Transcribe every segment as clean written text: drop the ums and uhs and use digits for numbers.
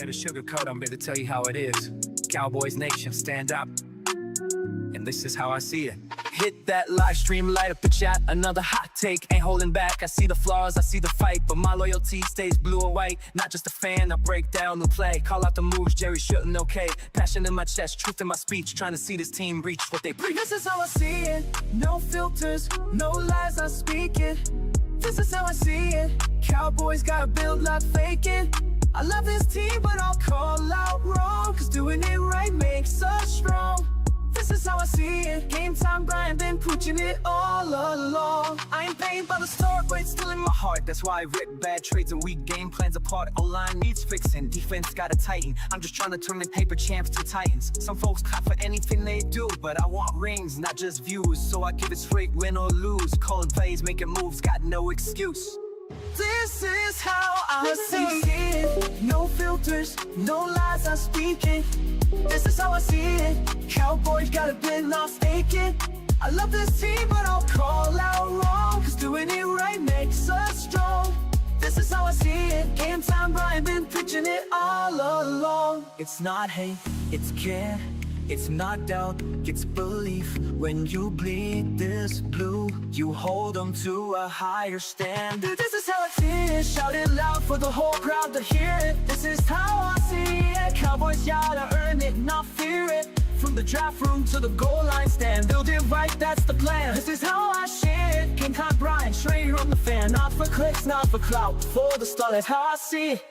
here to sugarcoat, I'm here to tell you how it is. Cowboys Nation, stand up. And this is how I see it. Hit that live stream, light up the chat. Another hot take, ain't holding back. I see the flaws, I see the fight, but my loyalty stays blue or white. Not just a fan, I break down the play. Call out the moves, Jerry shouldn't okay. Passion in my chest, truth in my speech. Trying to see this team reach what they preach. This is how I see it. No filters, no lies, I speak it. This is how I see it. Cowboys gotta build, not fake it. I love this team, but I'll call out wrong, cause doing it right makes us strong. This is how I see it. Game time, Brian, been preaching it all along. I ain't paid by the star, but it's still in my heart. That's why I rip bad trades and weak game plans apart. O-line needs fixing, defense gotta tighten. I'm just trying to turn the paper champs to titans. Some folks clap for anything they do, but I want rings, not just views. So I give it straight, win or lose. Calling plays, making moves, got no excuse. This is how I see it. No filters, no lies, I speak it. This is how I see it. Cowboys gotta been not fake it. I love this team, but I'll call out wrong, cause doing it right makes us strong. This is how I see it. Game time, Brian, been preaching it all along. It's not hate, it's care. It's not doubt, it's belief. When you bleed this blue, you hold them to a higher standard. This is how it is. Shout it loud for the whole crowd to hear it. This is how I see it. Cowboys gotta earn it, not fear it. From the draft room to the goal line stand, build it right, that's the plan. This is how I share it. Game time, Brian, straight from the fan. Not for clicks, not for clout, for the star, that's how I see it.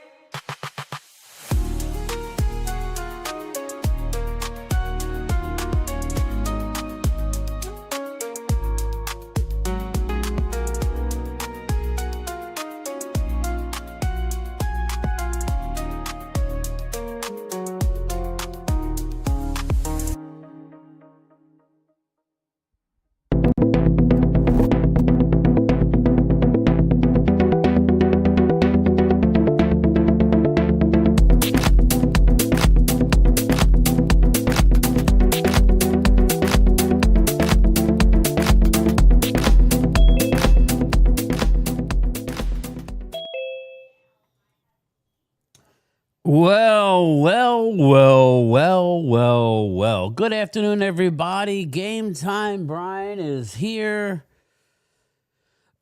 Well. Good afternoon, everybody. Game time. Brian is here,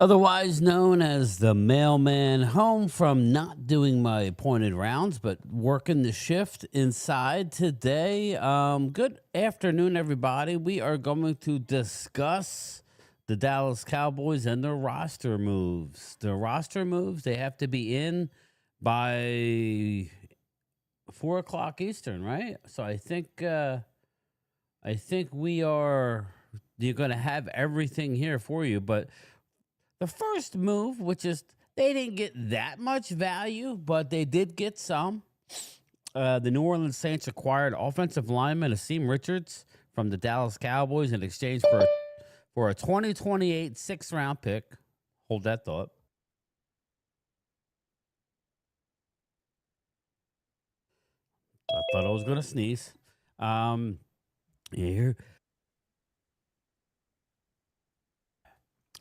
otherwise known as the mailman, home from not doing my appointed rounds, but working the shift inside today. Good afternoon, everybody. We are going to discuss the Dallas Cowboys and their roster moves. The roster moves, they have to be in by 4 o'clock Eastern, right? So I think you're going to have everything here for you. But the first move, which is they didn't get that much value, but they did get some. The New Orleans Saints acquired offensive lineman Asim Richards from the Dallas Cowboys in exchange for a 2028 6th-round pick. Hold that thought. I thought I was going to sneeze. Here.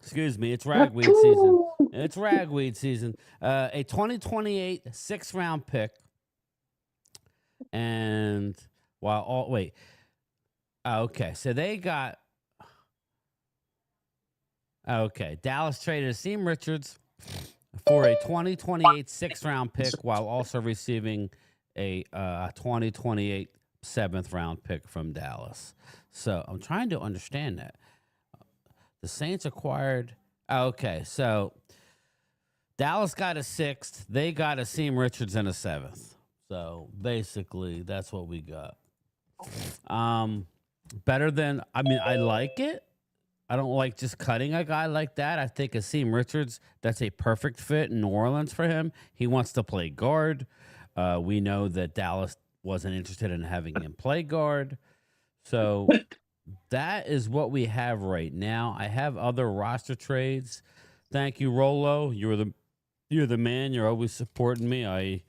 Excuse me. It's ragweed season. It's ragweed season. A 2028 6th-round pick. And okay. So they got. Okay. Dallas traded Asim Richards for a 2028 6th-round pick while also receiving a 2028 7th-round pick from Dallas. So I'm trying to understand that. The Saints acquired. Okay, so Dallas got a 6th. They got Asim Richards and a 7th. So basically, that's what we got. Better than, I like it. I don't like just cutting a guy like that. I think Asim Richards, that's a perfect fit in New Orleans for him. He wants to play guard. We know that Dallas wasn't interested in having him play guard. So that is what we have right now. I have other roster trades. Thank you, Rolo. You're the man. You're always supporting me. I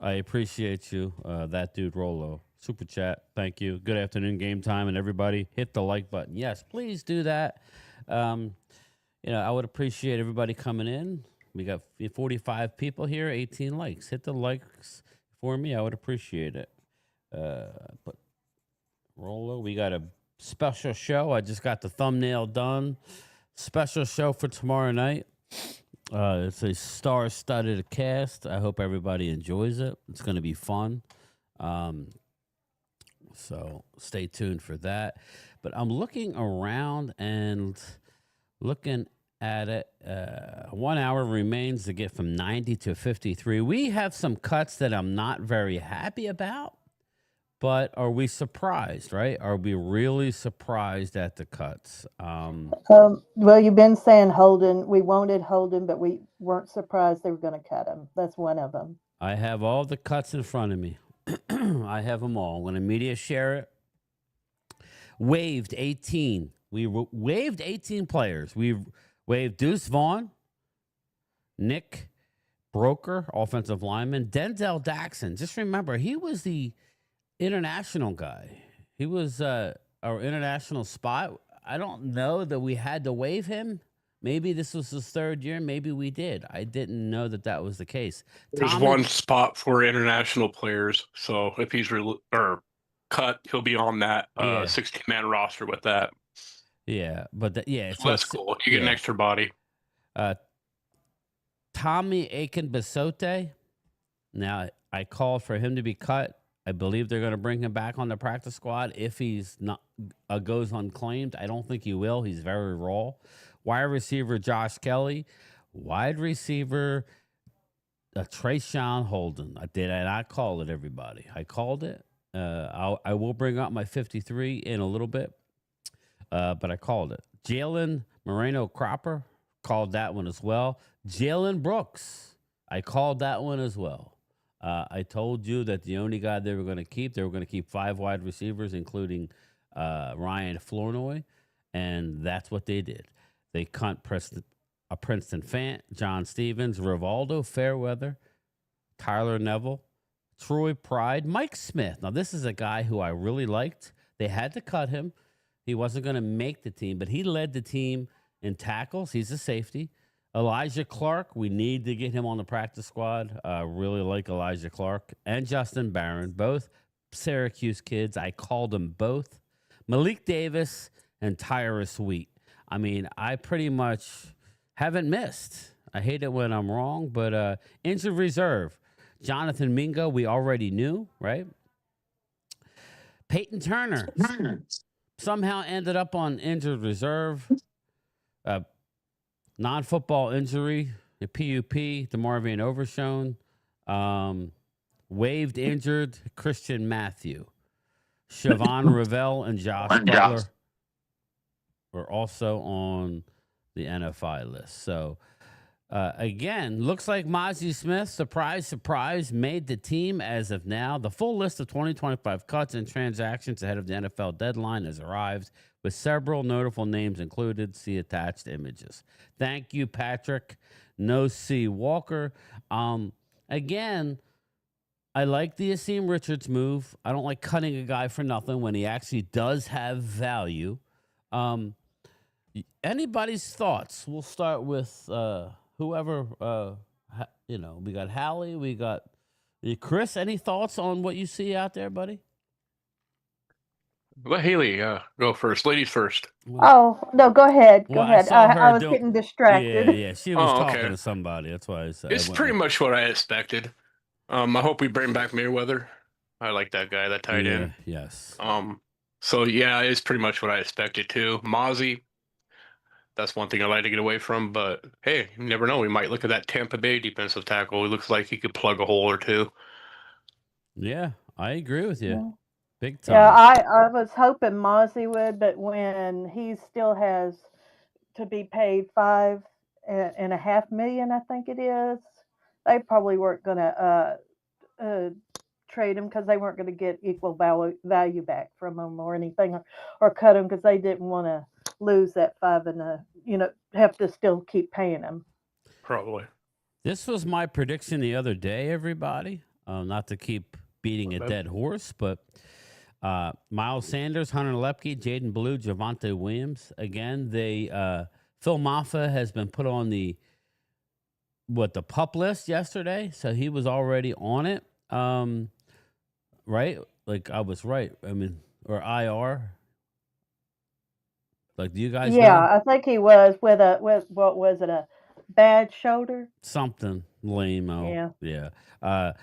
appreciate you. That dude, Rolo. Super chat. Thank you. Good afternoon, game time, and everybody hit the like button. Yes, please do that. I would appreciate everybody coming in. We got 45 people here, 18 likes. Hit the likes. for me, I would appreciate it. But Rolo, we got a special show. I just got the thumbnail done. Special show for tomorrow night. It's a star-studded cast. I hope everybody enjoys it. It's going to be fun. So stay tuned for that. But I'm looking around and looking at it. 1 hour remains to get from 90 to 53. We have some cuts that I'm not very happy about, but are we surprised, right? Are we really surprised at the cuts? Well, you've been saying Holden. We wanted Holden, but we weren't surprised they were going to cut him. That's one of them. I have all the cuts in front of me. I have them all. I'm going to media share it. Waived 18. We waived 18 players. We waived Deuce Vaughn, Nick Broker, offensive lineman, Denzel Daxon. Just remember, he was the international guy. He was our international spot. I don't know that we had to waive him. Maybe this was his third year. Maybe we did. I didn't know that that was the case. There's one spot for international players, so if he's cut, he'll be on that 16-man roster with that. Yeah, but So that's cool. You get an extra body. Tommy Akin-Basote. Now, I called for him to be cut. I believe they're going to bring him back on the practice squad if he's not goes unclaimed. I don't think he will. He's very raw. Wide receiver Josh Kelly. Wide receiver Trayshawn Holden. Did I not call it, everybody? I called it. I will bring up my 53 in a little bit, but I called it. Jalen Moreno Cropper, called that one as well. Jalen Brooks, I called that one as well. I told you that the only guy they were going to keep 5 wide receivers, including Ryan Flournoy, and that's what they did. They cut Princeton Fant, John Stevens, Rivaldo Fairweather, Tyler Neville, Troy Pride, Mike Smith. Now, this is a guy who I really liked. They had to cut him. He wasn't going to make the team, but he led the team in tackles. He's a safety. Elijah Clark, we need to get him on the practice squad. Really like Elijah Clark. And Justin Barron, both Syracuse kids. I called them both. Malik Davis and Tyrus Wheat. I mean, I pretty much haven't missed. I hate it when I'm wrong, but injured reserve. Jonathan Mingo, we already knew, right? Peyton Turner somehow ended up on injured reserve. Non-football injury, the PUP, DeMarvion Overshone. Waived injured Christian Matthew. Siobhan Ravel and Josh Butler were also on the NFI list. So, again, looks like Mozzie Smith, surprise, surprise, made the team as of now. The full list of 2025 cuts and transactions ahead of the NFL deadline has arrived, with several notable names included. See attached images. Thank you, Patrick. No C. Walker. Again, I like the Asim Richards move. I don't like cutting a guy for nothing when he actually does have value. Anybody's thoughts? We'll start with whoever. We got Hallie. We got Chris. Any thoughts on what you see out there, buddy? Let Haley go first. Ladies first. Oh, no, go ahead. Go Well, ahead. I was getting distracted. Yeah. She was Oh, talking okay. to somebody. That's why I said It's pretty much what I expected. I hope we bring back Mayweather. I like that guy, that tight end. Yes. So yeah, it's pretty much what I expected too. Mozzie, that's one thing I like to get away from, but hey, you never know. We might look at that Tampa Bay defensive tackle. He looks like he could plug a hole or two. Yeah, I agree with you. Yeah. Big time. Yeah, I was hoping Mozzie would, but when he still has to be paid $5.5 million, I think it is, they probably weren't going to trade him because they weren't going to get equal value back from him or anything, or cut him because they didn't want to lose that have to still keep paying him. Probably. This was my prediction the other day, everybody. Not to keep beating a dead horse, but Miles Sanders, Hunter Lepke, Jaden Blue, Javonte Williams. Again, Phil Maffa has been put on the PUP list yesterday, so he was already on it. Right? Like I was right. I mean, or IR. Like, do you guys Yeah, know I think he was with what was it, a bad shoulder? something lame? Oh, Yeah. yeah.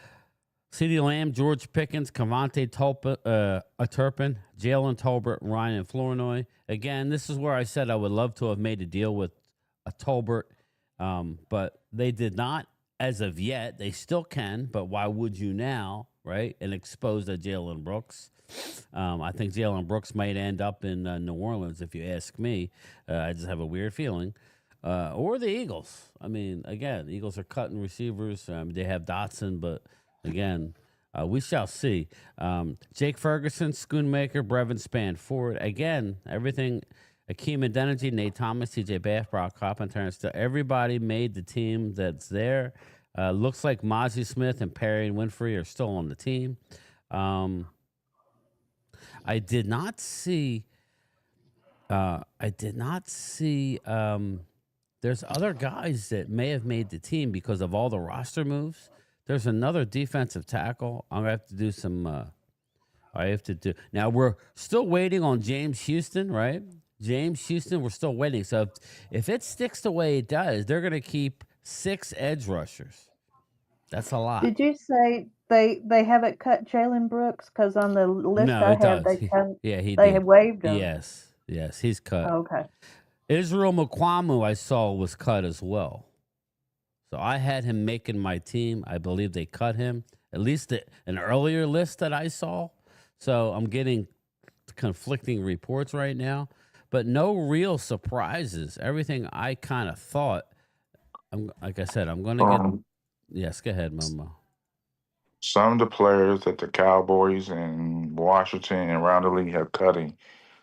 CeeDee Lamb, George Pickens, Cavante Turpin, Jalen Tolbert, Ryan Flournoy. Again, this is where I said I would love to have made a deal with a Tolbert, but they did not as of yet. They still can, but why would you now, right? And expose a Jalen Brooks. I think Jalen Brooks might end up in New Orleans, if you ask me. I just have a weird feeling. Or the Eagles. I mean, again, the Eagles are cutting receivers. They have Dotson, but again, we shall see. Jake Ferguson, Schoonmaker, Brevin Span, Ford. Again, everything. Akeem Adeniji, Nate Thomas, TJ Bass, Brock Coppin, Terrence Steele. Everybody made the team that's there. Looks like Mozzie Smith and Perry and Winfrey are still on the team. I did not see. I did not see. There's other guys that may have made the team because of all the roster moves. There's another defensive tackle. I'm gonna have to do some. I have to do now. We're still waiting on James Houston, right? James Houston. We're still waiting. So if it sticks the way it does, they're gonna keep 6 edge rushers. That's a lot. Did you say they haven't cut Jalen Brooks? Because on the list No, I it have, does. Yeah, he they have did. waived him. Yes, he's cut. Okay. Israel Mukwamu, I saw, was cut as well. So I had him making my team. I believe they cut him, at least an earlier list that I saw. So I'm getting conflicting reports right now, but no real surprises. Everything I kind of thought. Like I said, I'm going to get. Yes, go ahead, Momo. Some of the players that the Cowboys and Washington and around the league have cutting,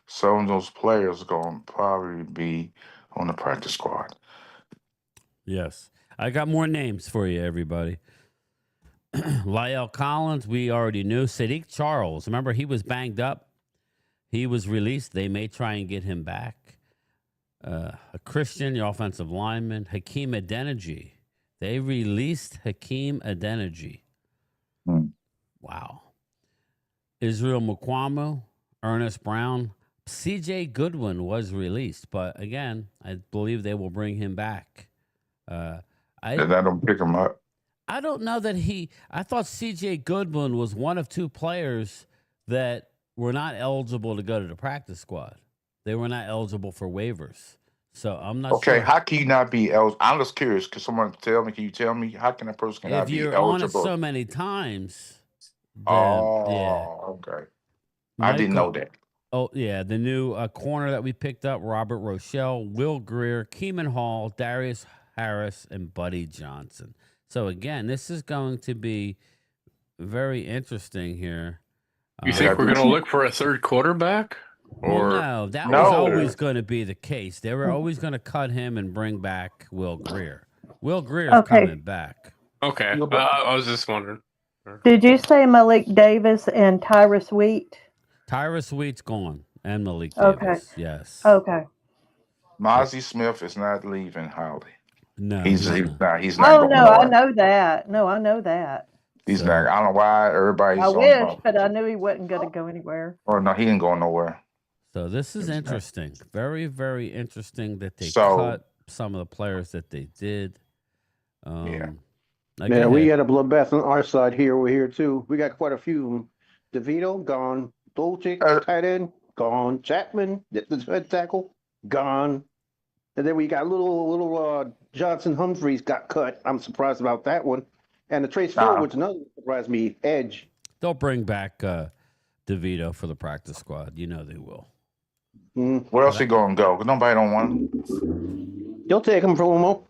some of those players are going to probably be on the practice squad. Yes. I got more names for you, everybody. Lyle Collins, we already knew. Sadiq Charles, remember he was banged up. He was released. They may try and get him back. A Christian, your offensive lineman. Hakeem Adeniji. They released Hakeem Adeniji. Wow. Israel Mukwamu, Ernest Brown. C.J. Goodwin was released, but again, I believe they will bring him back. And I don't pick him up. I don't know that I thought C.J. Goodwin was one of 2 players that were not eligible to go to the practice squad. They were not eligible for waivers. So I'm not sure. Okay, how can you not be eligible? I'm just curious. Can someone tell me? Can you tell me how can a person not be eligible? If you're on it so many times, then okay. I didn't know that. Oh, yeah. The new corner that we picked up, Robert Rochelle, Will Greer, Keeman Hall, Darius Harris, and Buddy Johnson. So, again, this is going to be very interesting here. You think we're going to look for a third quarterback? Or no, that was always going to be the case. They were always going to cut him and bring back Will Greer. Will Greer's coming back. Okay. I was just wondering. Did you say Malik Davis and Tyrus Wheat? Tyrus Wheat's gone. And Malik Davis. Yes. Okay. Mozzie Smith is not leaving Howley. No. He's not Oh, no, I know that. No, I know that. He's not. I don't know why everybody's I wish, but I knew he wasn't going to go anywhere. Oh, no, he ain't going nowhere. So this is interesting. Very, very interesting that they cut some of the players that they did. Yeah, we got a bloodbath on our side here. We're here too. We got quite a few. DeVito gone. Dolchik, tight end, gone. Chapman, the head tackle, gone. And then we got little Johnson Humphreys got cut. I'm surprised about that one. And the Trace Field, which another surprised me, Edge. They'll bring back DeVito for the practice squad. You know they will. Where else he going to go? Because nobody don't want him. You'll take him for one more.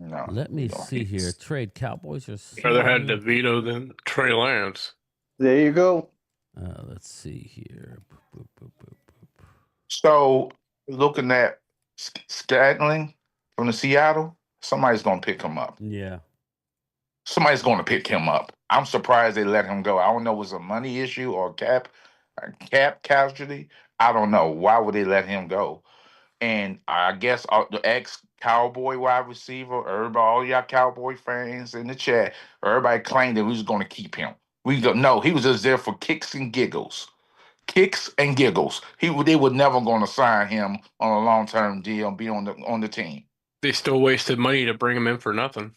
No. Let me see here. Trade Cowboys or rather had DeVito than Trey Lance. There you go. Let's see here. So, looking at Scantling from the Seattle, somebody's going to pick him up. Yeah. Somebody's going to pick him up. I'm surprised they let him go. I don't know if it was a money issue or cap casualty. I don't know. Why would they let him go? And I guess the ex-Cowboy wide receiver, everybody, all y'all Cowboy fans in the chat, everybody claimed that we was going to keep him. We go, no, he was just there for kicks and giggles. Kicks and giggles. They were never going to sign him on a long-term deal and be on the team. They still wasted money to bring him in for nothing.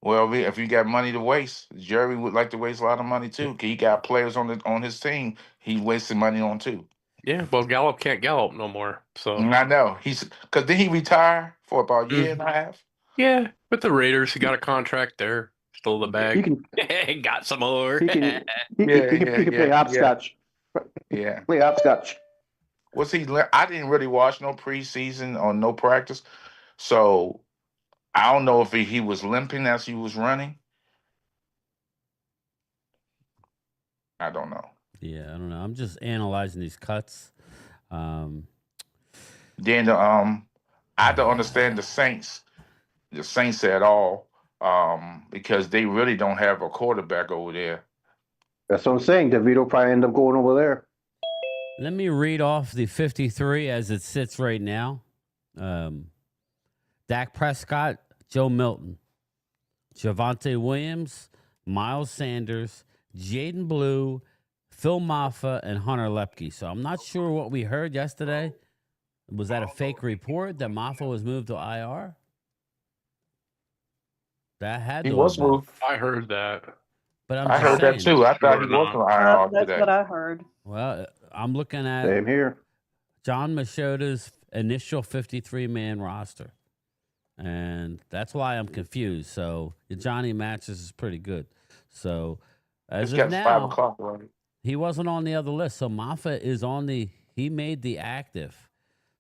Well, if you got money to waste, Jerry would like to waste a lot of money too. He got players on his team he wasted money on too. Yeah, well, Gallup can't gallop no more. So I know because then he retired for about a year and a half. Yeah, with the Raiders, he got a contract there. Stole the bag. He can Got some more. he can play hopscotch. Yeah. Play hopscotch. Was he? I didn't really watch no preseason or no practice, so I don't know if he was limping as he was running. I don't know. Yeah, I don't know. I'm just analyzing these cuts. Then I don't understand the Saints at all, because they really don't have a quarterback over there. That's what I'm saying. DeVito probably end up going over there. Let me read off the 53 as it sits right now. Dak Prescott, Joe Milton, Javonte Williams, Miles Sanders, Jaden Blue, Phil Maffa, and Hunter Lepke. So I'm not sure what we heard yesterday. Was that a fake report that Maffa was moved to IR? That had He to was have been. moved. I heard that. But I heard that too. I thought he was on IR That's today. what I heard. Well, I'm looking at Same here. John Machota's initial 53-man roster. And that's why I'm confused. So Johnny Matches is pretty good. So as It's of got now, 5:00 already. he wasn't on the other list. So Maffa is on he made the active.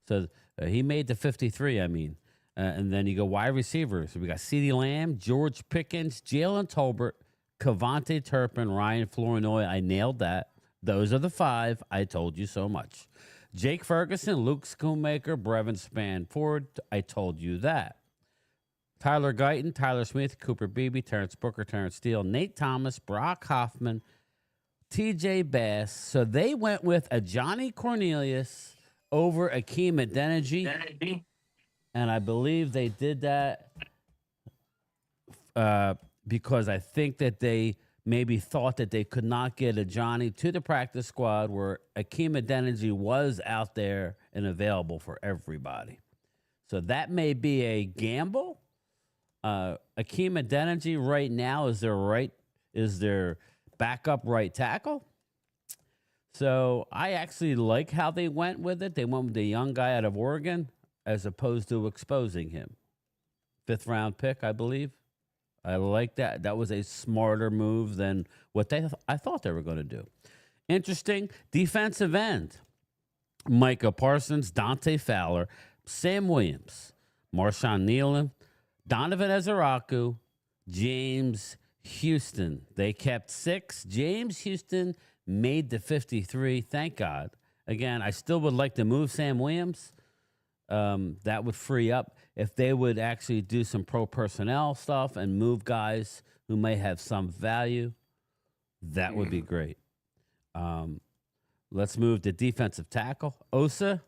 So he made the 53, I mean. And then you go wide receivers. So we got CeeDee Lamb, George Pickens, Jalen Tolbert, Cavante Turpin, Ryan Flournoy. I nailed that. Those are the 5. I told you so much. Jake Ferguson, Luke Schoonmaker, Brevin Spanford. I told you that. Tyler Guyton, Tyler Smith, Cooper Beebe, Terrence Booker, Terrence Steele, Nate Thomas, Brock Hoffman, TJ Bass. So they went with a Johnny Cornelius over Akeem Adeniji. And I believe they did that because I think that they maybe thought that they could not get a Johnny to the practice squad where Akeem Adeniji was out there and available for everybody. So that may be a gamble. Akeem Adeniji right now is their backup right tackle. So I actually like how they went with it. They went with the young guy out of Oregon as opposed to exposing him. 5th round pick, I believe. I like that. That was a smarter move than what I thought they were going to do. Interesting. Defensive end. Micah Parsons, Dante Fowler, Sam Williams, Marshawn Nealon, Donovan Ezeraku, James Houston. They kept 6. James Houston made the 53. Thank God. Again, I still would like to move Sam Williams. That would free up if they would actually do some pro personnel stuff and move guys who may have some value. That would be great. Let's move to defensive tackle. Osa,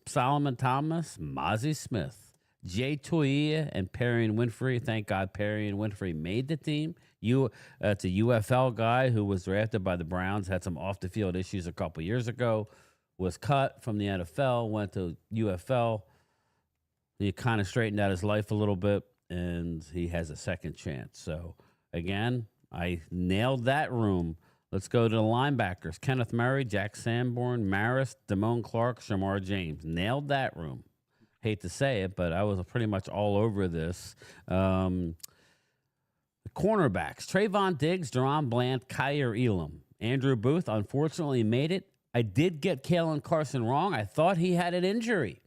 Solomon Thomas, Mozzie Smith, Jay Toia, and Perry and Winfrey. Thank God Perry and Winfrey made the team. It's a UFL guy who was drafted by the Browns, had some off-the-field issues a couple years ago, was cut from the NFL, went to UFL. He kind of straightened out his life a little bit, and he has a second chance. So, again, I nailed that room. Let's go to the linebackers. Kenneth Murray, Jack Sanborn, Maris, Damone Clark, Shamar James. Nailed that room. Hate to say it, but I was pretty much all over this. The cornerbacks, Trayvon Diggs, Deron Bland, Kyer Elam. Andrew Booth, unfortunately, made it. I did get Kalen Carson wrong. I thought he had an injury.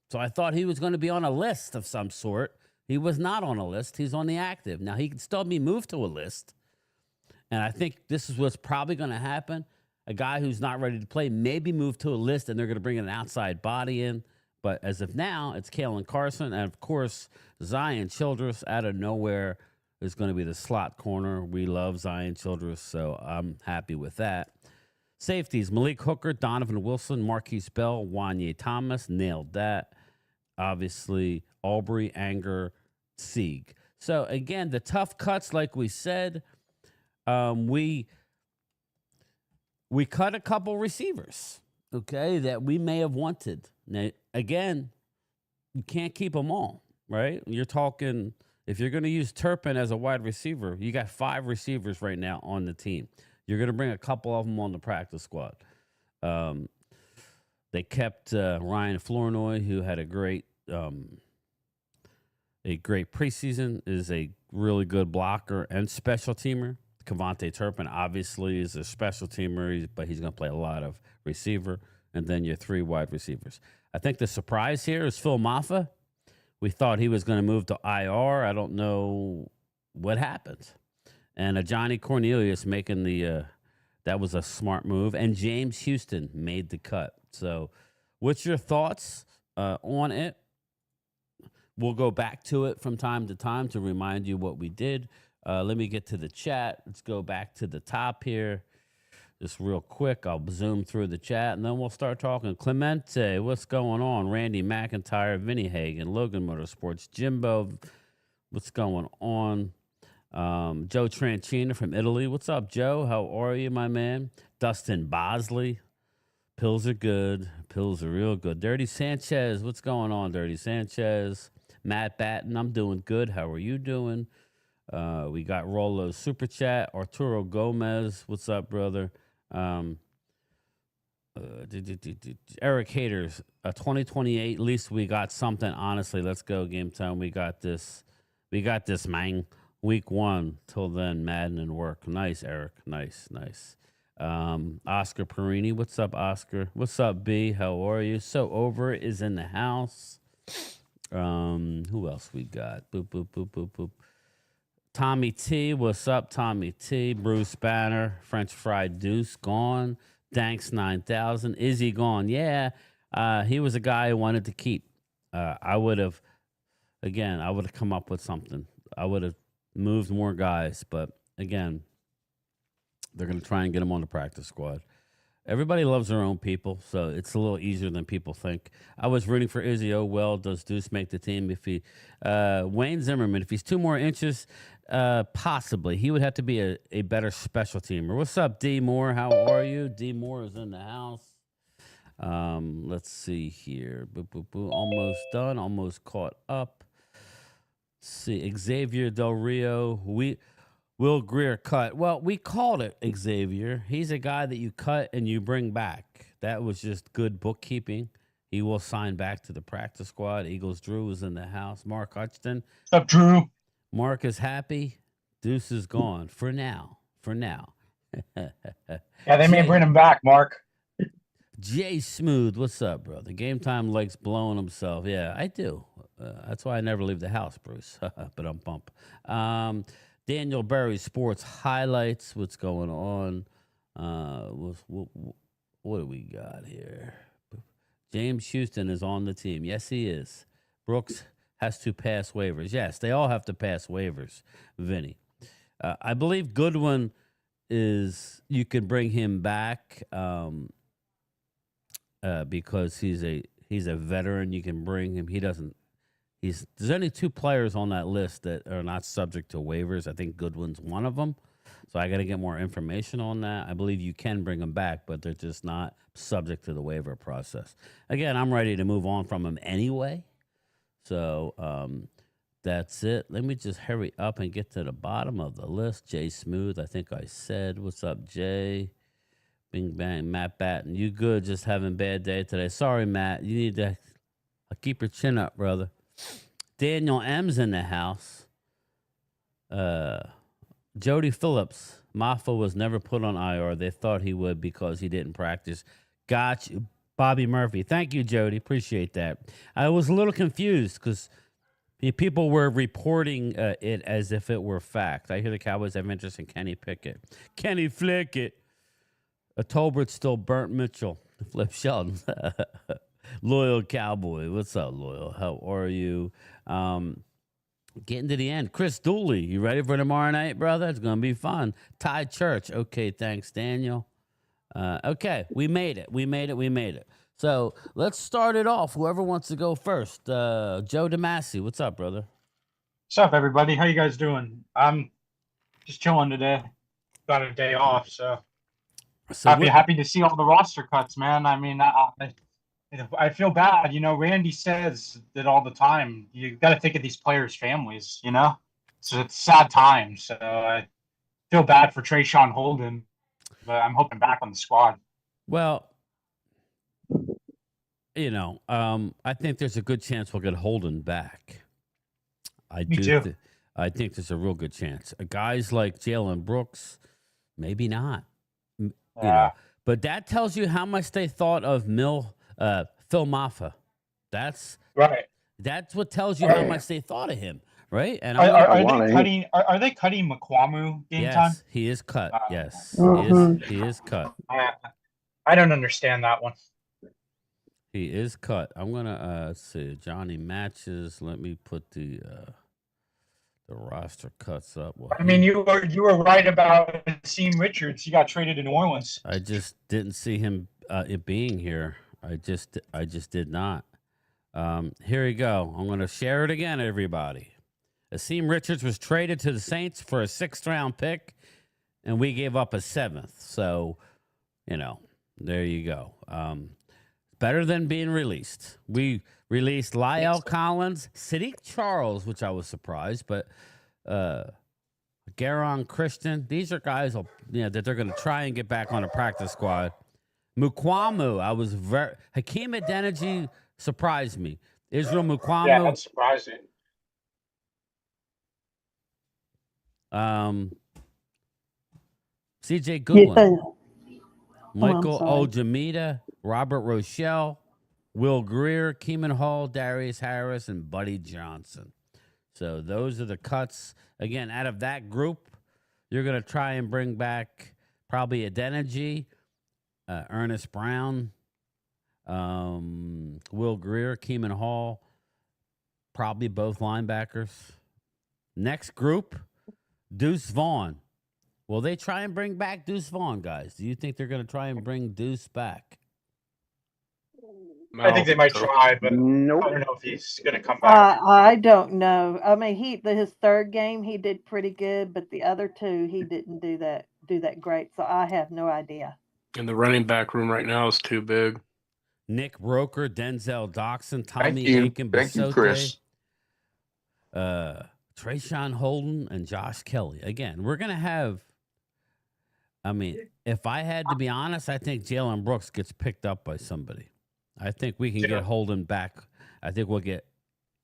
So I thought he was going to be on a list of some sort. He was not on a list. He's on the active. Now, he can still be moved to a list. And I think this is what's probably going to happen. A guy who's not ready to play may be moved to a list, and they're going to bring an outside body in. But as of now, it's Kalen Carson. And, of course, Zion Childress out of nowhere is going to be the slot corner. We love Zion Childress, so I'm happy with that. Safeties, Malik Hooker, Donovan Wilson, Marquise Bell, Wanye Thomas, nailed that. Obviously, Aubrey, Anger, Sieg. So, again, the tough cuts, like we said, we cut a couple receivers, okay, that we may have wanted. Now, again, you can't keep them all, right? You're talking, if you're going to use Turpin as a wide receiver, you got 5 receivers right now on the team. You're going to bring a couple of them on the practice squad. They kept Ryan Flournoy, who had a great preseason, is a really good blocker and special teamer. Kevontae Turpin obviously is a special teamer, but he's going to play a lot of receiver. And then your 3 wide receivers. I think the surprise here is Phil Maffa. We thought he was going to move to IR. I don't know what happened. And Johnny Cornelius making that was a smart move. And James Houston made the cut. So what's your thoughts on it? We'll go back to it from time to time to remind you what we did. Let me get to the chat. Let's go back to the top here. Just real quick, I'll zoom through the chat, and then we'll start talking. Clemente, what's going on? Randy McIntyre, Vinny Hagan, Logan Motorsports, Jimbo, what's going on? Joe Tranchina from Italy. What's up, Joe? How are you, my man? Dustin Bosley. Pills are good. Pills are real good. Dirty Sanchez. What's going on, Dirty Sanchez? Matt Batten. I'm doing good. How are you doing? We got Rolo's Super Chat. Arturo Gomez. What's up, brother? Eric Haters. 2028. At least we got something. Honestly, let's go, Game Time. We got this. We got this, man. Week 1 till then, Madden and work. Nice, Eric. Nice. Oscar Perini. What's up, Oscar? What's up, B? How are you? So Over is in the house. Who else we got? Boop, boop, boop, boop, boop. Tommy T. What's up, Tommy T? Bruce Banner. French Fried Deuce. Gone. Danks 9000. Is he gone? Yeah. He was a guy I wanted to keep. I would have come up with something. I would have moved more guys, but again, they're going to try and get him on the practice squad. Everybody loves their own people, so it's a little easier than people think. I was rooting for Izzy. Oh, well, does Deuce make the team? If he, Wayne Zimmerman, if he's 2 more inches, possibly. He would have to be a better special teamer. What's up, D Moore? How are you? D Moore is in the house. Let's see here. Boop, boop, boop. Almost done. Almost caught up. Let's see. Xavier Del Rio. Will Greer cut. Well, we called it Xavier. He's a guy that you cut and you bring back. That was just good bookkeeping. He will sign back to the practice squad. Eagles Drew is in the house. Mark Hutchton. What's up, Drew? Mark is happy. Deuce is gone for now. Yeah, they may bring him back, Mark. Jay Smooth, what's up, brother? Game Time likes blowing himself. Yeah, I do. That's why I never leave the house, Bruce. But I'm bump. Daniel Berry Sports Highlights. What's going on? What do we got here? James Houston is on the team. Yes, he is. Brooks has to pass waivers. Yes, they all have to pass waivers, Vinny. I believe Goodwin is, you can bring him back because he's a veteran. You can bring him. There's only 2 players on that list that are not subject to waivers. I think Goodwin's one of them. So I got to get more information on that. I believe you can bring them back, but they're just not subject to the waiver process. Again, I'm ready to move on from him anyway. So that's it. Let me just hurry up and get to the bottom of the list. Jay Smooth, I think I said. What's up, Jay? Bing, bang. Matt Batten, you good? Just having a bad day today. Sorry, Matt. You need to keep your chin up, brother. Daniel M's in the house. Jody Phillips. Maffa was never put on IR. They thought he would because he didn't practice. Got you. Bobby Murphy. Thank you, Jody. Appreciate that. I was a little confused because people were reporting it as if it were fact. I hear the Cowboys have interest in Kenny Pickett. Kenny Flickett. Tolbert still burnt Mitchell. Flip Shelton. Loyal Cowboy. What's up, Loyal? How are you? Getting to the end. Chris Dooley, you ready for tomorrow night, brother? It's going to be fun. Ty Church. Okay, thanks, Daniel. Okay, we made it. We made it. We made it. So let's start it off. Whoever wants to go first. Joe DeMasi, what's up, brother? What's up, everybody? How you guys doing? I'm just chilling today. Got a day off, so So happy to see all the roster cuts, man. I mean, I feel bad. You know, Randy says that all the time. You got to think of these players' families. You know, so it's sad times. So I feel bad for Trayshawn Holden, but I'm hoping back on the squad. Well, you know, I think there's a good chance we'll get Holden back. Me too. I think there's a real good chance. Guys like Jalen Brooks, maybe not. You know, but that tells you how much they thought of Phil Maffa. That's right. That's what tells you how much they thought of him, right? And are they cutting McQuamu game time? Yes, he is cut. Yes, he is cut. I don't understand that one. He is cut. I'm gonna see Johnny Matches. Let me put the roster cuts up. Well, I mean, you were right about Akeem Richards. He got traded to New Orleans. I just didn't see him it being here. I just did not. Here you go. I'm gonna share it again, everybody. Akeem Richards was traded to the Saints for a 6th round pick, and we gave up a 7th. So, you know, there you go. Better than being released. We released Lyle Collins, Sadiq Charles, which I was surprised, but Garon Christian. These are guys that they're going to try and get back on a practice squad. Mukwamu, Hakeem Adeniji surprised me. Israel Mukwamu. Yeah, that's surprising. CJ Goodwin. Michael Ojamita, Robert Rochelle, Will Greer, Keeman Hall, Darius Harris, and Buddy Johnson. So those are the cuts. Again, out of that group, you're going to try and bring back probably Adeniji, Ernest Brown, Will Greer, Keeman Hall, probably both linebackers. Next group, Deuce Vaughn. Will they try and bring back Deuce Vaughn, guys? Do you think they're going to try and bring Deuce back? I think they might try, but Nope. I don't know if he's going to come back. I don't know. I mean, his 3rd game he did pretty good, but the other 2 he didn't do that great. So I have no idea. And the running back room right now is too big. Nick Roker, Denzel Doxson, Tommy Thank you. Aiken, Thank you, Chris. Trayshawn Holden, and Josh Kelly. Again, we're going to have, I mean, if I had to be honest, I think Jalen Brooks gets picked up by somebody. I think we can get Holden back. I think we'll get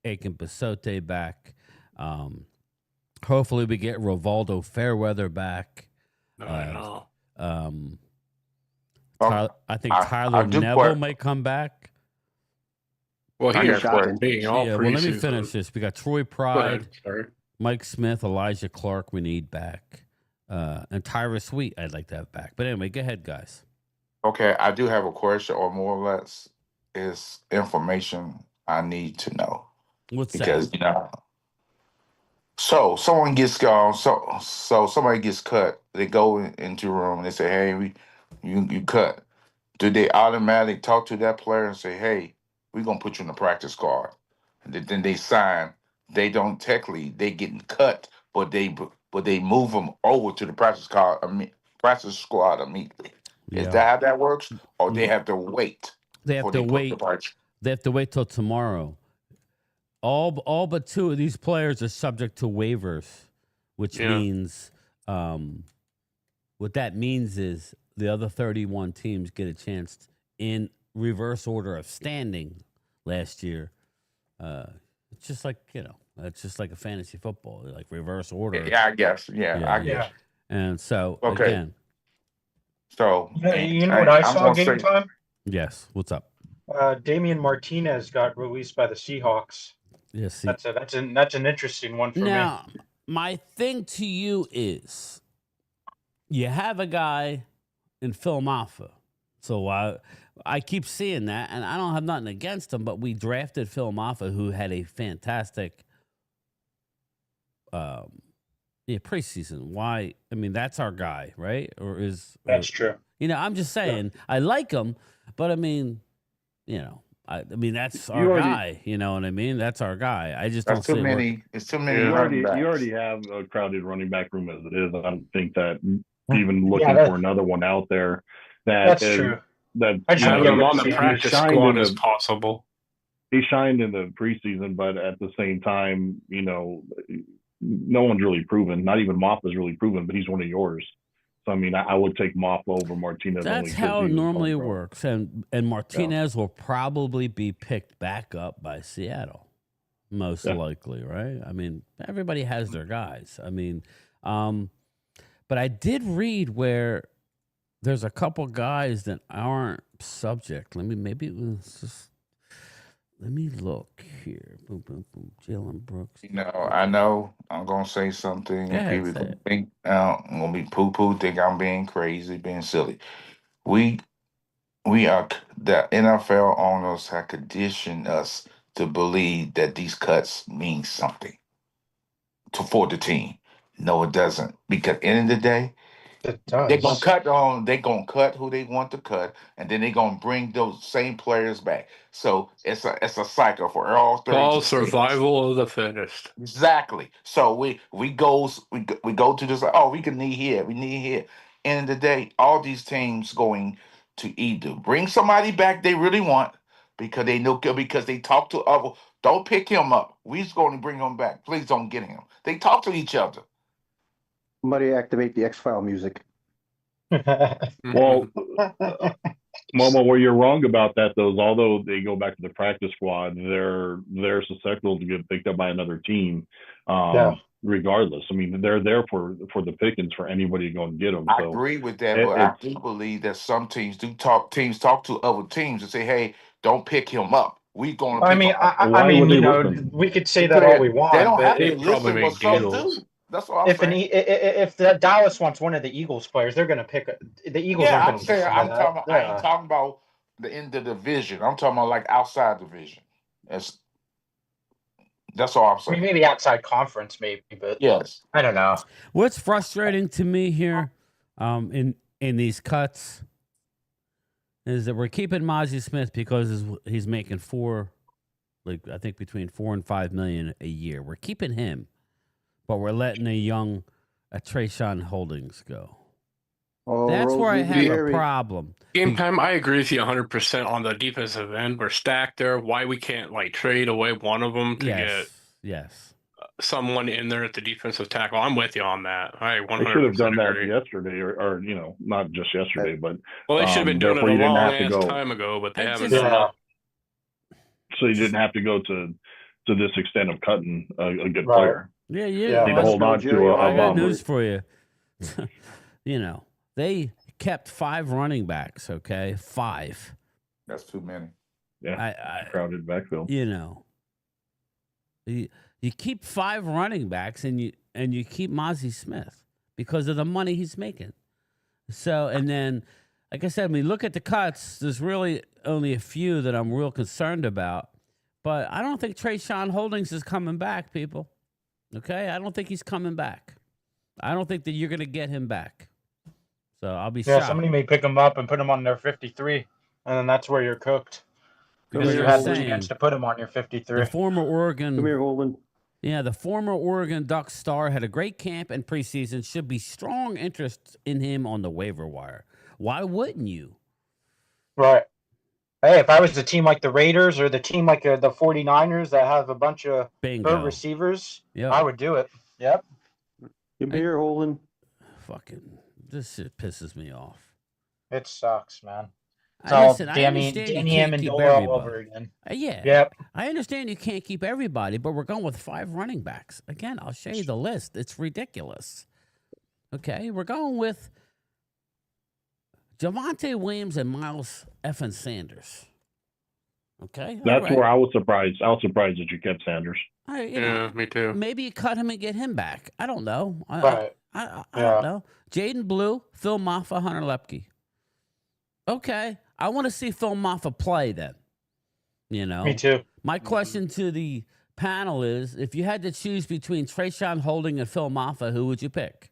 Aiken Basote back. Hopefully we get Rivaldo Fairweather back. I think Tyler Neville may come back. Well, he got being all well, let me finish this. We got Troy Pride, Mike Smith, Elijah Clark. We need back, and Tyra Sweet. I'd like to have back. But anyway, go ahead, guys. Okay, I do have a question, or more or less, is information I need to know. What's because that? You know, so someone gets gone, so somebody gets cut. They go into a room and they say, "Hey, you cut." Do they automatically talk to that player and say, "Hey, we're gonna put you in the practice squad"? And then they sign. They don't technically they getting cut, but they move them over to the practice squad immediately. Yeah. Is that how that works, or they have to wait? They have to wait. They have to wait till tomorrow. All but 2 of these players are subject to waivers, which means what that means is the other 31 teams get a chance in reverse order of standing last year. It's just like, it's just like a fantasy football, like reverse order. Yeah, I guess. I guess. And so, okay. Again. So, you know what I saw game time? Yes. What's up? Damian Martinez got released by the Seahawks. Yes. That's an interesting one for me. Now, my thing to you is, you have a guy in Phil Maffa. So I keep seeing that, and I don't have nothing against him, but we drafted Phil Maffa, who had a fantastic preseason. Why? I mean, that's our guy, right? That's true. You know, I'm just saying I like him, but I mean, you know, I mean that's our guy. You know what I mean? That's our guy. I just don't That's too see it working. many. It's too many You running backs. already have a crowded running back room as it is. I don't think that even looking for another one out there that's true. That I just Having want to him be able on to the see practice shined squad in is the- possible. he shined in the preseason, but at the same time, you know, no one's really proven. Not even Moff is really proven, but he's one of yours. So I mean, I would take Moff over Martinez. That's how it normally works, and Martinez will probably be picked back up by Seattle, most likely, right? I mean, everybody has their guys. I mean, but I did read where there's a couple guys that aren't subject. Let me look here. Boom, boom, boom. Jalen Brooks. You know, I know I'm gonna say something, Go and ahead, people say gonna it. think I'm gonna be poo-poo, think I'm being crazy, being silly. We are the NFL owners have conditioned us to believe that these cuts mean something for the team. No, it doesn't. Because at the end of the day, it they're gonna does. cut on. They're gonna cut who they want to cut, and then they're gonna bring those same players back. So it's a cycle for all 32 All teams. survival of the fittest. Exactly. So we go to this. Oh, we can need here. We need here. End of the day, all these teams going to either bring somebody back they really want because they know because they talk to other. Don't pick him up. We're going to bring him back. Please don't get him. They talk to each other. Somebody activate the X-File music. Well, Momo, where you're wrong about that, though, is although they go back to the practice squad, they're susceptible to get picked up by another team. Regardless, I mean, they're there for the pickings for anybody to go and get them. I So agree with that, but I do believe that some teams do talk. Teams talk to other teams and say, "Hey, don't pick him up. We're going to pick him up." I mean, you know, listen? we could say that all we want. They don't but have They to probably listen, but make some deals. do. That's all I'm saying. If the Dallas wants one of the Eagles players, they're going to pick the Eagles. Yeah, aren't I'm going to saying listen I'm to talking. that. I ain't talking about the end of the division. I'm talking about like outside division. That's all I'm I saying. mean, maybe outside conference, maybe, but Yes. I don't know. What's frustrating to me here, in these cuts, is that we're keeping Mozzie Smith because he's making I think between $4 and $5 million a year. We're keeping him, but we're letting a Trayshawn Holdings go. Oh, That's where I Rosie have a Gary. problem. Game time, I agree with you 100% on the defensive end. We're stacked there. Why we can't like trade away one of them to get someone in there at the defensive tackle? I'm with you on that. I 100% They should have done agree. that yesterday, or you know, not just yesterday, but Well, they should have been doing it therefore a you didn't long have to ass go. time ago, but they haven't just- done it. So you didn't have to go to this extent of cutting a good Right. player. Yeah. You need to hold on to a I got bum. news for you. You know, they kept 5 running backs, okay? 5. That's too many. Yeah, crowded backfield. You know, you keep 5 running backs and you keep Mozzie Smith because of the money he's making. So, and then, like I said, when we look at the cuts, there's really only a few that I'm real concerned about. But I don't think Trayshawn Holdings is coming back, people. Okay? I don't think he's coming back. I don't think that you're going to get him back. So I'll be shocked. Somebody may pick him up and put him on their 53, and then that's where you're cooked. Because you had the chance to put him on your 53. The former Oregon. Come here, Holden. Yeah, the former Oregon Ducks star had a great camp and preseason. Should be strong interest in him on the waiver wire. Why wouldn't you? Right. Hey, if I was a team like the Raiders or the team like the 49ers that have a bunch of good receivers, I would do it. Yep. Come here, Holden. Fucking, this shit pisses me off. It sucks, man. It's Listen, all I understand you Danny can't keep Amendola all everybody. over again. Yeah. Yep. I understand you can't keep everybody, but we're going with 5 running backs. Again, I'll show you the list. It's ridiculous. Okay, we're going with Javonte Williams and Miles effing Sanders. Okay, That's where I was surprised. I was surprised that you kept Sanders. Me too. Maybe you cut him and get him back. I don't know. Right. I don't know. Jaden Blue, Phil Maffa, Hunter Lepke. Okay, I want to see Phil Maffa play then. You know. Me too. My question to the panel is: if you had to choose between Trayshawn Holding and Phil Maffa, who would you pick?